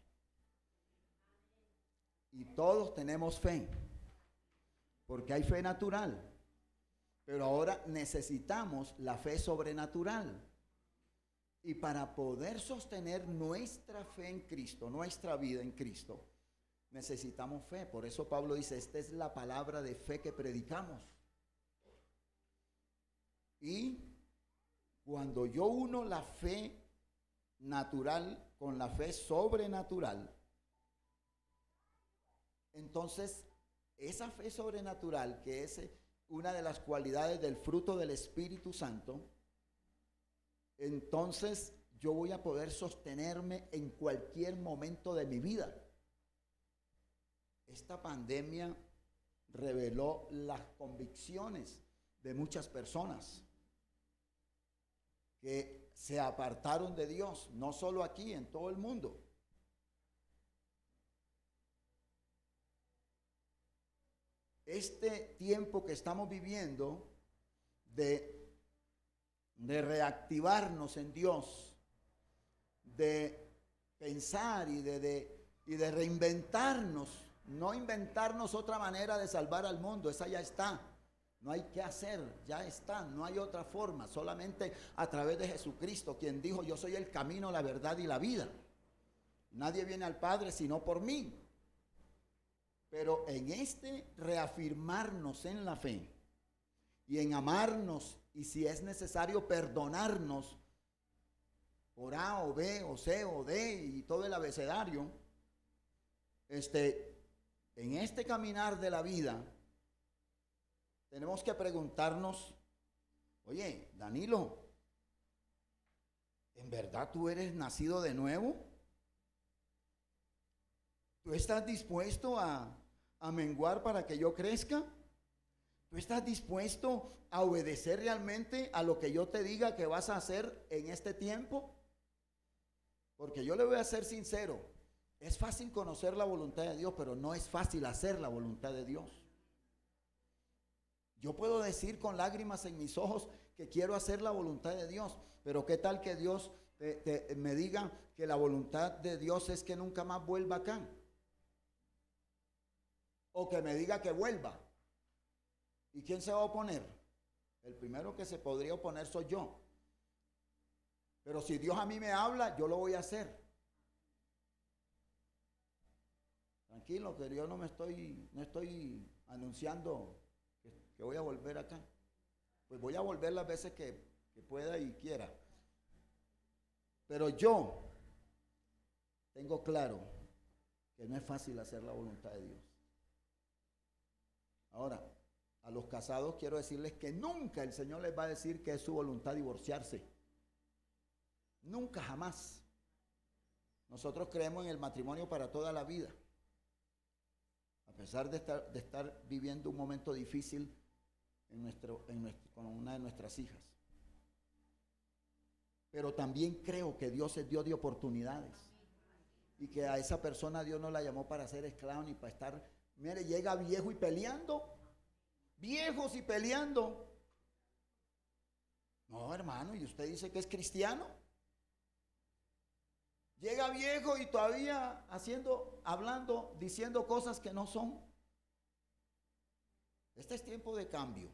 Y todos tenemos fe, porque hay fe natural, pero ahora necesitamos la fe sobrenatural. Y para poder sostener nuestra fe en Cristo, nuestra vida en Cristo, necesitamos fe. Por eso Pablo dice, esta es la palabra de fe que predicamos. Y cuando yo uno la fe natural con la fe sobrenatural, entonces esa fe sobrenatural, que es una de las cualidades del fruto del Espíritu Santo, entonces yo voy a poder sostenerme en cualquier momento de mi vida. Esta pandemia reveló las convicciones de muchas personas que se apartaron de Dios, no solo aquí, en todo el mundo. Este tiempo que estamos viviendo de reactivarnos en Dios, de pensar y de reinventarnos, no inventarnos otra manera de salvar al mundo, esa ya está. No hay que hacer, ya está, no hay otra forma, solamente a través de Jesucristo, quien dijo, yo soy el camino, la verdad y la vida. Nadie viene al Padre sino por mí. Pero en este reafirmarnos en la fe, y en amarnos, y si es necesario perdonarnos por A o B o C o D y todo el abecedario, en este caminar de la vida tenemos que preguntarnos, oye, Danilo, ¿en verdad tú eres nacido de nuevo? ¿Tú estás dispuesto a menguar para que yo crezca? ¿Tú estás dispuesto a obedecer realmente a lo que yo te diga que vas a hacer en este tiempo? Porque yo le voy a ser sincero, es fácil conocer la voluntad de Dios, pero no es fácil hacer la voluntad de Dios. Yo puedo decir con lágrimas en mis ojos que quiero hacer la voluntad de Dios, pero ¿qué tal que Dios me diga que la voluntad de Dios es que nunca más vuelva acá? O que me diga que vuelva. ¿Y quién se va a oponer? El primero que se podría oponer soy yo. Pero si Dios a mí me habla, yo lo voy a hacer. Tranquilo, que yo no estoy anunciando que voy a volver acá. Pues voy a volver las veces que pueda y quiera. Pero yo tengo claro que no es fácil hacer la voluntad de Dios. Ahora, a los casados quiero decirles que nunca el Señor les va a decir que es su voluntad divorciarse. Nunca, jamás. Nosotros creemos en el matrimonio para toda la vida. A pesar de estar viviendo un momento difícil con una de nuestras hijas. Pero también creo que Dios es Dios de oportunidades. Y que a esa persona Dios no la llamó para ser esclavo ni para estar, mire, llega viejo y peleando. Viejos y peleando. No, hermano, ¿y usted dice que es cristiano? Llega viejo y todavía hablando, diciendo cosas que no son. Este es tiempo de cambio.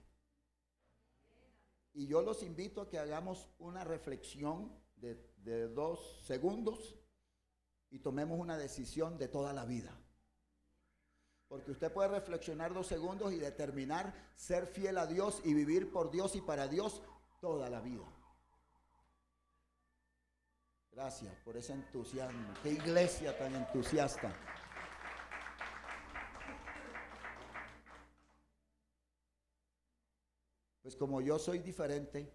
Y yo los invito a que hagamos una reflexión de 2 segundos y tomemos una decisión de toda la vida. Porque usted puede reflexionar 2 segundos y determinar ser fiel a Dios y vivir por Dios y para Dios toda la vida. Gracias por ese entusiasmo. Qué iglesia tan entusiasta. Pues como yo soy diferente,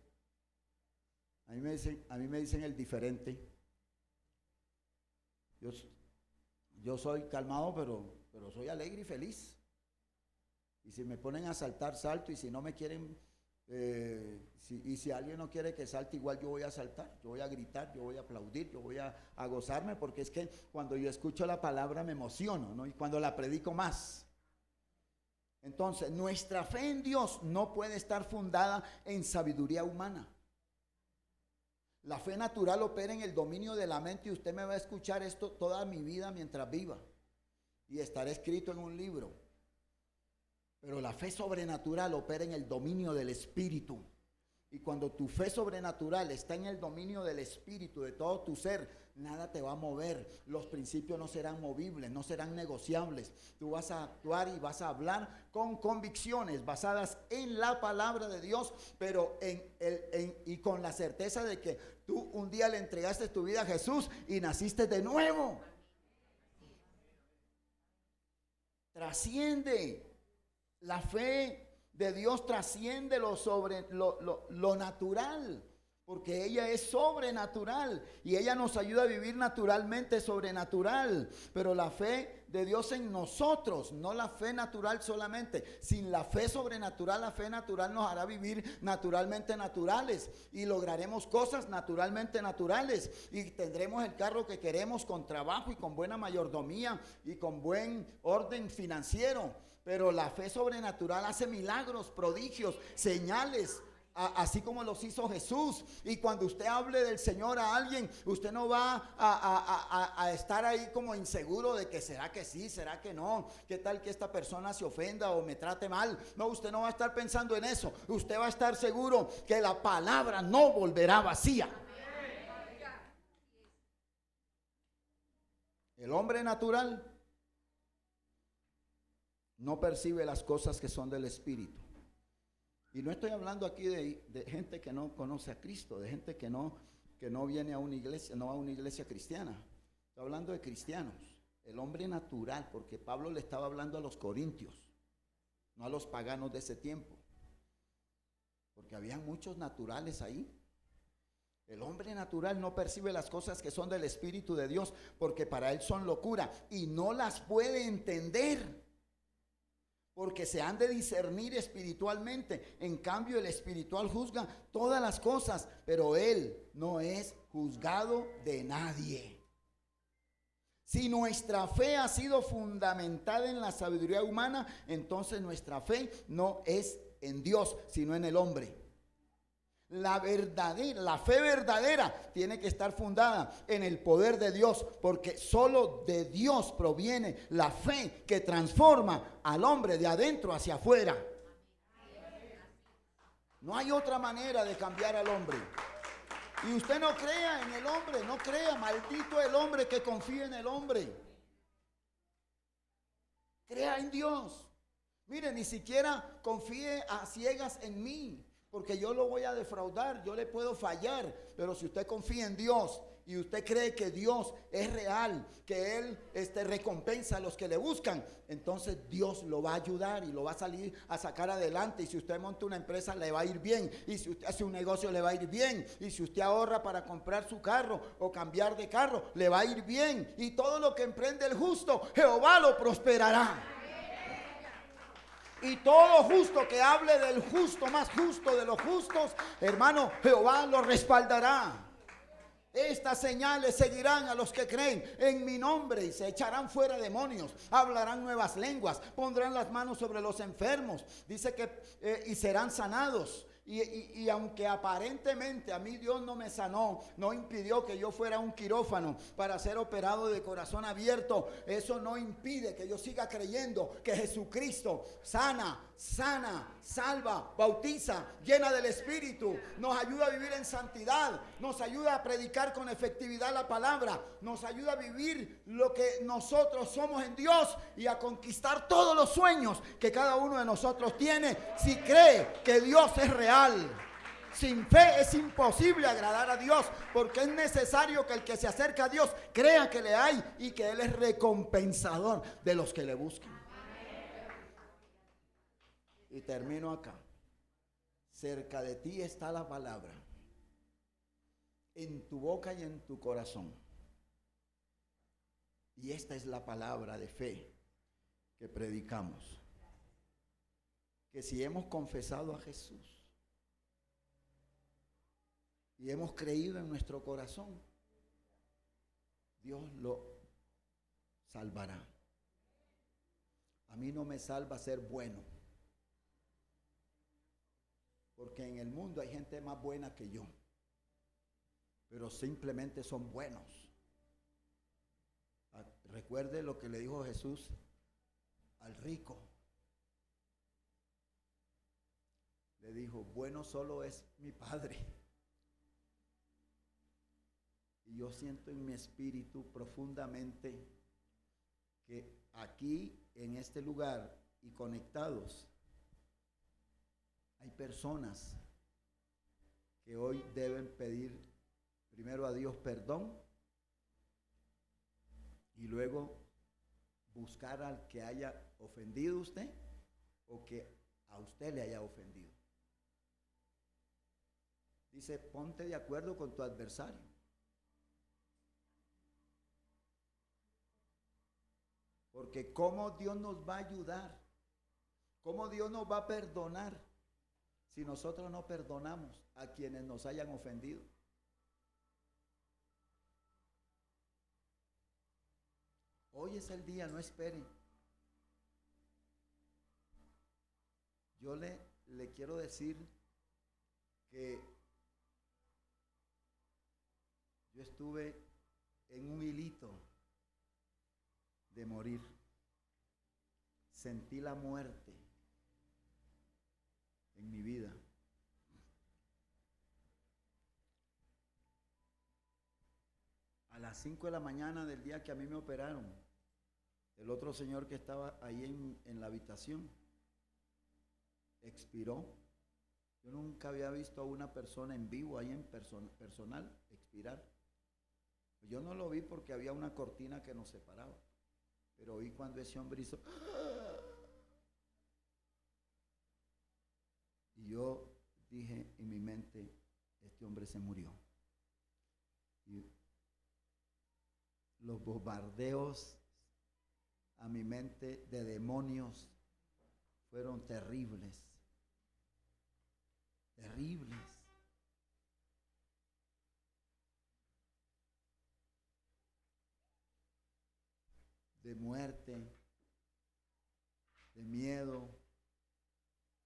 a mí me dicen el diferente. Yo soy calmado, pero soy alegre y feliz. Y si me ponen a saltar, salto. Y si no me quieren, si alguien no quiere que salte, igual yo voy a saltar. Yo voy a gritar, yo voy a aplaudir, yo voy a gozarme. Porque es que cuando yo escucho la palabra me emociono, ¿no? Y cuando la predico más. Entonces, nuestra fe en Dios no puede estar fundada en sabiduría humana. La fe natural opera en el dominio de la mente y usted me va a escuchar esto toda mi vida mientras viva. Y estará escrito en un libro. Pero la fe sobrenatural opera en el dominio del espíritu. Y cuando tu fe sobrenatural está en el dominio del espíritu, de todo tu ser, nada te va a mover. Los principios no serán movibles, no serán negociables. Tú vas a actuar y vas a hablar con convicciones basadas en la palabra de Dios, pero y con la certeza de que tú un día le entregaste tu vida a Jesús y naciste de nuevo. Trasciende. La fe de Dios trasciende lo natural, porque ella es sobrenatural y ella nos ayuda a vivir naturalmente sobrenatural. Pero la fe de Dios en nosotros, no la fe natural solamente. Sin la fe sobrenatural, la fe natural nos hará vivir naturalmente naturales y lograremos cosas naturalmente naturales y tendremos el carro que queremos con trabajo y con buena mayordomía y con buen orden financiero. Pero la fe sobrenatural hace milagros, prodigios, señales, así como los hizo Jesús. Y cuando usted hable del Señor a alguien, usted no va a estar ahí como inseguro de que será que sí, será que no, qué tal que esta persona se ofenda o me trate mal. No, usted no va a estar pensando en eso. Usted va a estar seguro que la palabra no volverá vacía. El hombre natural no percibe las cosas que son del Espíritu. Y no estoy hablando aquí de gente que no conoce a Cristo, de gente que no viene a una iglesia, no a una iglesia cristiana. Estoy hablando de cristianos, el hombre natural, porque Pablo le estaba hablando a los corintios, no a los paganos de ese tiempo, porque habían muchos naturales ahí. El hombre natural no percibe las cosas que son del Espíritu de Dios, porque para él son locura y no las puede entender, porque se han de discernir espiritualmente. En cambio, el espiritual juzga todas las cosas, pero él no es juzgado de nadie. Si nuestra fe ha sido fundamentada en la sabiduría humana, entonces nuestra fe no es en Dios, sino en el hombre. La fe verdadera tiene que estar fundada en el poder de Dios, porque solo de Dios proviene la fe que transforma al hombre de adentro hacia afuera. No hay otra manera de cambiar al hombre. Y usted no crea en el hombre, no crea, maldito el hombre que confía en el hombre. Crea en Dios. Mire, ni siquiera confíe a ciegas en mí, porque yo lo voy a defraudar, yo le puedo fallar. Pero si usted confía en Dios y usted cree que Dios es real, que Él recompensa a los que le buscan, entonces Dios lo va a ayudar y lo va a sacar adelante. Y si usted monta una empresa, le va a ir bien. Y si usted hace un negocio, le va a ir bien. Y si usted ahorra para comprar su carro o cambiar de carro, le va a ir bien. Y todo lo que emprende el justo, Jehová lo prosperará. Y todo justo que hable del justo, más justo de los justos, hermano, Jehová lo respaldará. Estas señales seguirán a los que creen en mi nombre, y se echarán fuera demonios, hablarán nuevas lenguas, pondrán las manos sobre los enfermos, dice que y serán sanados. Y aunque aparentemente a mí Dios no me sanó, no impidió que yo fuera a un quirófano para ser operado de corazón abierto, eso no impide que yo siga creyendo que Jesucristo sana, salva, bautiza, llena del Espíritu, nos ayuda a vivir en santidad, nos ayuda a predicar con efectividad la palabra, nos ayuda a vivir lo que nosotros somos en Dios y a conquistar todos los sueños que cada uno de nosotros tiene, si cree que Dios es real. Sin fe es imposible agradar a Dios, porque es necesario que el que se acerca a Dios crea que le hay y que Él es recompensador de los que le buscan. Y termino acá. Cerca de ti está la palabra, en tu boca y en tu corazón. Y esta es la palabra de fe que predicamos. Que si hemos confesado a Jesús y hemos creído en nuestro corazón, Dios lo salvará. A mí no me salva ser bueno, porque en el mundo hay gente más buena que yo, pero simplemente son buenos. Recuerde lo que le dijo Jesús al rico. Le dijo, bueno solo es mi Padre. Y yo siento en mi espíritu profundamente que aquí, en este lugar y conectados, hay personas que hoy deben pedir primero a Dios perdón y luego buscar al que haya ofendido a usted o que a usted le haya ofendido. Dice, ponte de acuerdo con tu adversario. Porque ¿cómo Dios nos va a ayudar? ¿Cómo Dios nos va a perdonar si nosotros no perdonamos a quienes nos hayan ofendido? Hoy es el día, no esperen. Yo le quiero decir que yo estuve en un hilito de morir. Sentí la muerte en mi vida. A las 5 de la mañana del día que a mí me operaron, el otro señor que estaba ahí en la habitación expiró Yo nunca había visto a una persona en vivo ahí en personal expirar. Yo no lo vi porque había una cortina que nos separaba, pero oí cuando ese hombre hizo y yo dije en mi mente, este hombre se murió. Y los bombardeos a mi mente de demonios fueron terribles, terribles. De muerte, de miedo.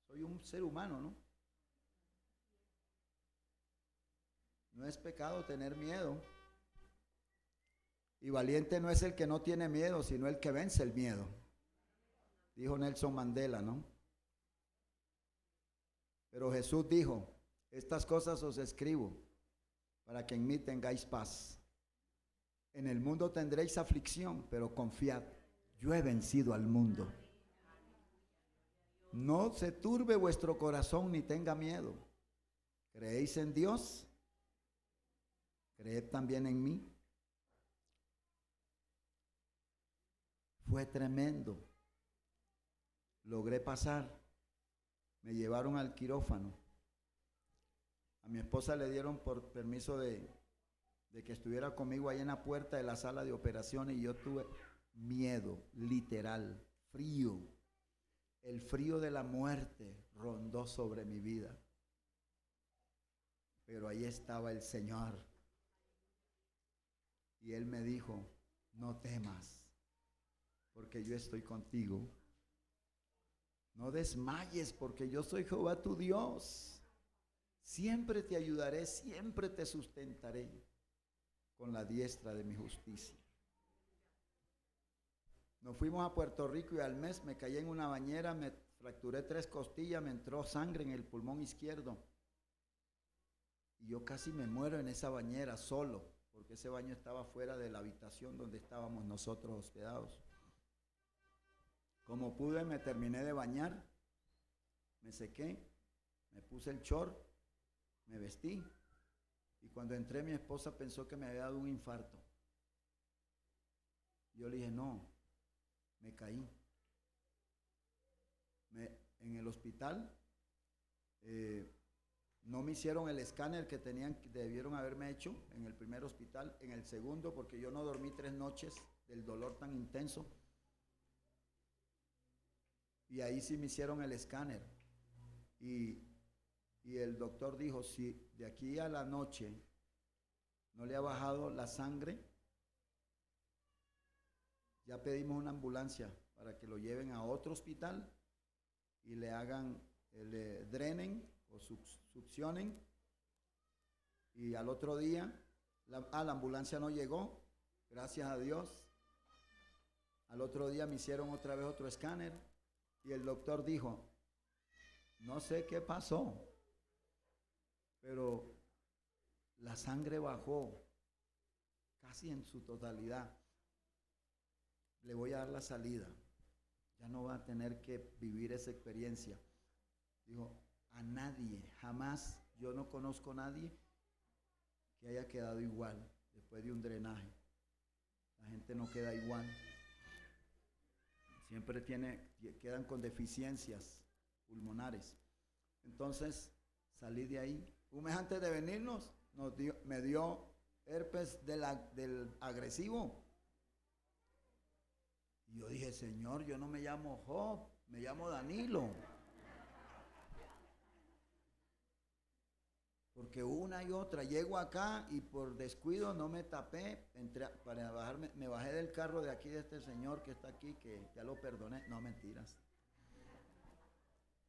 Soy un ser humano, ¿no? No es pecado tener miedo. Y valiente no es el que no tiene miedo, sino el que vence el miedo. Dijo Nelson Mandela, ¿no? Pero Jesús dijo, estas cosas os escribo para que en mí tengáis paz. En el mundo tendréis aflicción, pero confiad, yo he vencido al mundo. No se turbe vuestro corazón ni tenga miedo. ¿Creéis en Dios? Creed también en mí. Fue tremendo. Logré pasar. Me llevaron al quirófano. A mi esposa le dieron por permiso de que estuviera conmigo ahí en la puerta de la sala de operaciones y yo tuve miedo, literal, frío. El frío de la muerte rondó sobre mi vida. Pero ahí estaba el Señor. Y Él me dijo, no temas, porque yo estoy contigo. No desmayes, porque yo soy Jehová tu Dios. Siempre te ayudaré, siempre te sustentaré con la diestra de mi justicia. Nos fuimos a Puerto Rico y al mes me caí en una bañera, me fracturé 3 costillas, me entró sangre en el pulmón izquierdo. Y yo casi me muero en esa bañera solo, porque ese baño estaba fuera de la habitación donde estábamos nosotros hospedados. Como pude, me terminé de bañar, me sequé, me puse el short, me vestí. Y cuando entré, mi esposa pensó que me había dado un infarto. Yo le dije, no, me caí. En el hospital no me hicieron el escáner que debieron haberme hecho en el primer hospital, en el segundo, porque yo no dormí 3 noches del dolor tan intenso. Y ahí sí me hicieron el escáner. Y el doctor dijo, si de aquí a la noche no le ha bajado la sangre, ya pedimos una ambulancia para que lo lleven a otro hospital y le hagan, le drenen o succionen. Y al otro día, la ambulancia no llegó, gracias a Dios. Al otro día me hicieron otra vez otro escáner y el doctor dijo, no sé qué pasó, pero la sangre bajó casi en su totalidad. Le voy a dar la salida. Ya no va a tener que vivir esa experiencia. Dijo, a nadie, jamás, yo no conozco a nadie que haya quedado igual después de un drenaje. La gente no queda igual. Siempre quedan con deficiencias pulmonares. Entonces, salí de ahí. Un mes antes de venirnos, me dio herpes del agresivo. Y yo dije, Señor, yo no me llamo Job, me llamo Danilo. Porque una y otra, llego acá y por descuido no me tapé, para bajarme, me bajé del carro de aquí de este señor que está aquí, que ya lo perdoné, no mentiras.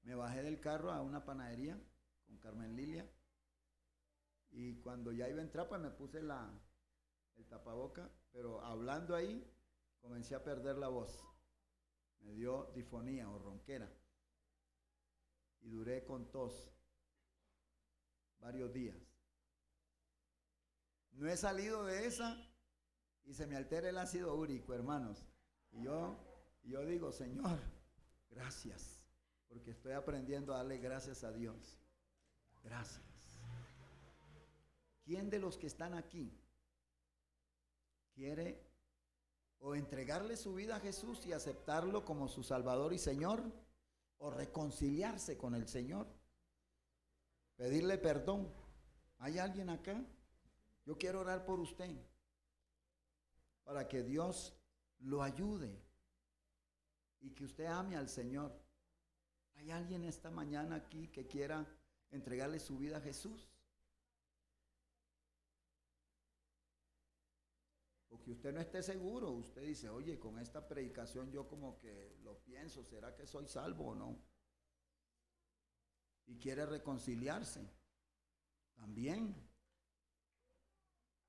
Me bajé del carro a una panadería con Carmen Lilia y cuando ya iba a entrar pues me puse el tapaboca, pero hablando ahí comencé a perder la voz. Me dio difonía o ronquera y duré con tos varios días. No he salido de esa y se me altera el ácido úrico, hermanos. Y yo digo, Señor, gracias, porque estoy aprendiendo a darle gracias a Dios. Gracias. ¿Quién de los que están aquí quiere o entregarle su vida a Jesús y aceptarlo como su Salvador y Señor, o reconciliarse con el Señor, pedirle perdón? ¿Hay alguien acá? Yo quiero orar por usted para que Dios lo ayude y que usted ame al Señor. ¿Hay alguien esta mañana aquí que quiera entregarle su vida a Jesús? O que usted no esté seguro, usted dice, oye, con esta predicación yo como que lo pienso, ¿será que soy salvo o no? Y quiere reconciliarse. También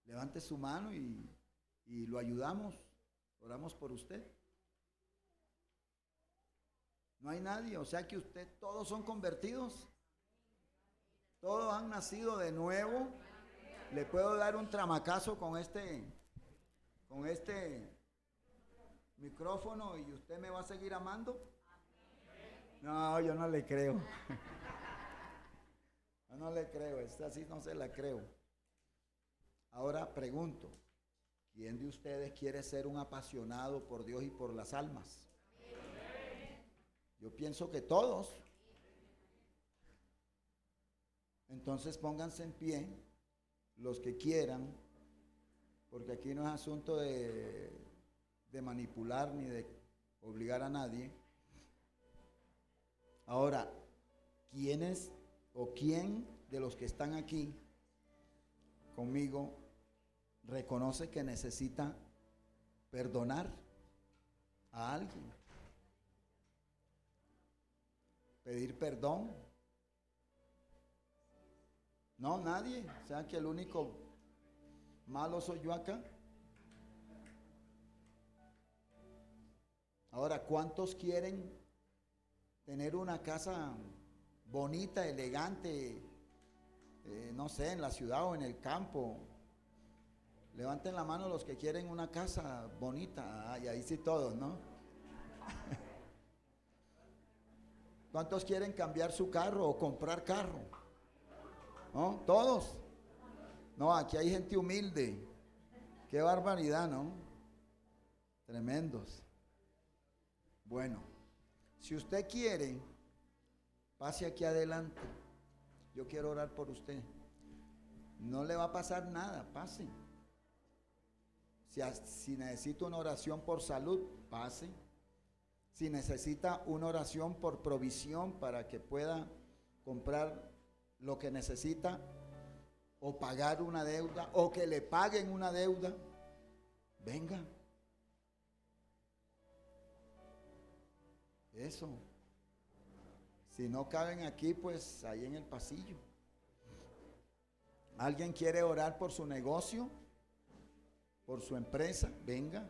levante su mano y lo ayudamos, oramos por usted. No hay nadie, o sea que todos son convertidos, todos han nacido de nuevo. Le puedo dar un tramacazo con este micrófono y usted me va a seguir amando. No, yo no le creo. Yo no le creo, esta sí no se la creo. Ahora pregunto, ¿quién de ustedes quiere ser un apasionado por Dios y por las almas? Yo pienso que todos. Entonces pónganse en pie los que quieran, porque aquí no es asunto de manipular ni de obligar a nadie. Ahora, ¿quiénes o quién de los que están aquí conmigo reconoce que necesita perdonar a alguien? Pedir perdón. No, nadie. O sea que el único malo soy yo acá. Ahora, ¿cuántos quieren tener una casa bonita, elegante, no sé, en la ciudad o en el campo? Levanten la mano los que quieren una casa bonita. Y ahí sí todos, ¿no? ¿Cuántos quieren cambiar su carro o comprar carro? ¿No? ¿Todos? No, aquí hay gente humilde. Qué barbaridad, ¿no? Tremendos. Bueno, si usted quiere, pase aquí adelante. Yo quiero orar por usted. No le va a pasar nada, pase. Si necesita una oración por salud, pase. Si necesita una oración por provisión para que pueda comprar lo que necesita, o pagar una deuda, o que le paguen una deuda, venga. Eso. Si no caben aquí, pues ahí en el pasillo. ¿Alguien quiere orar por su negocio? ¿Por su empresa? Venga.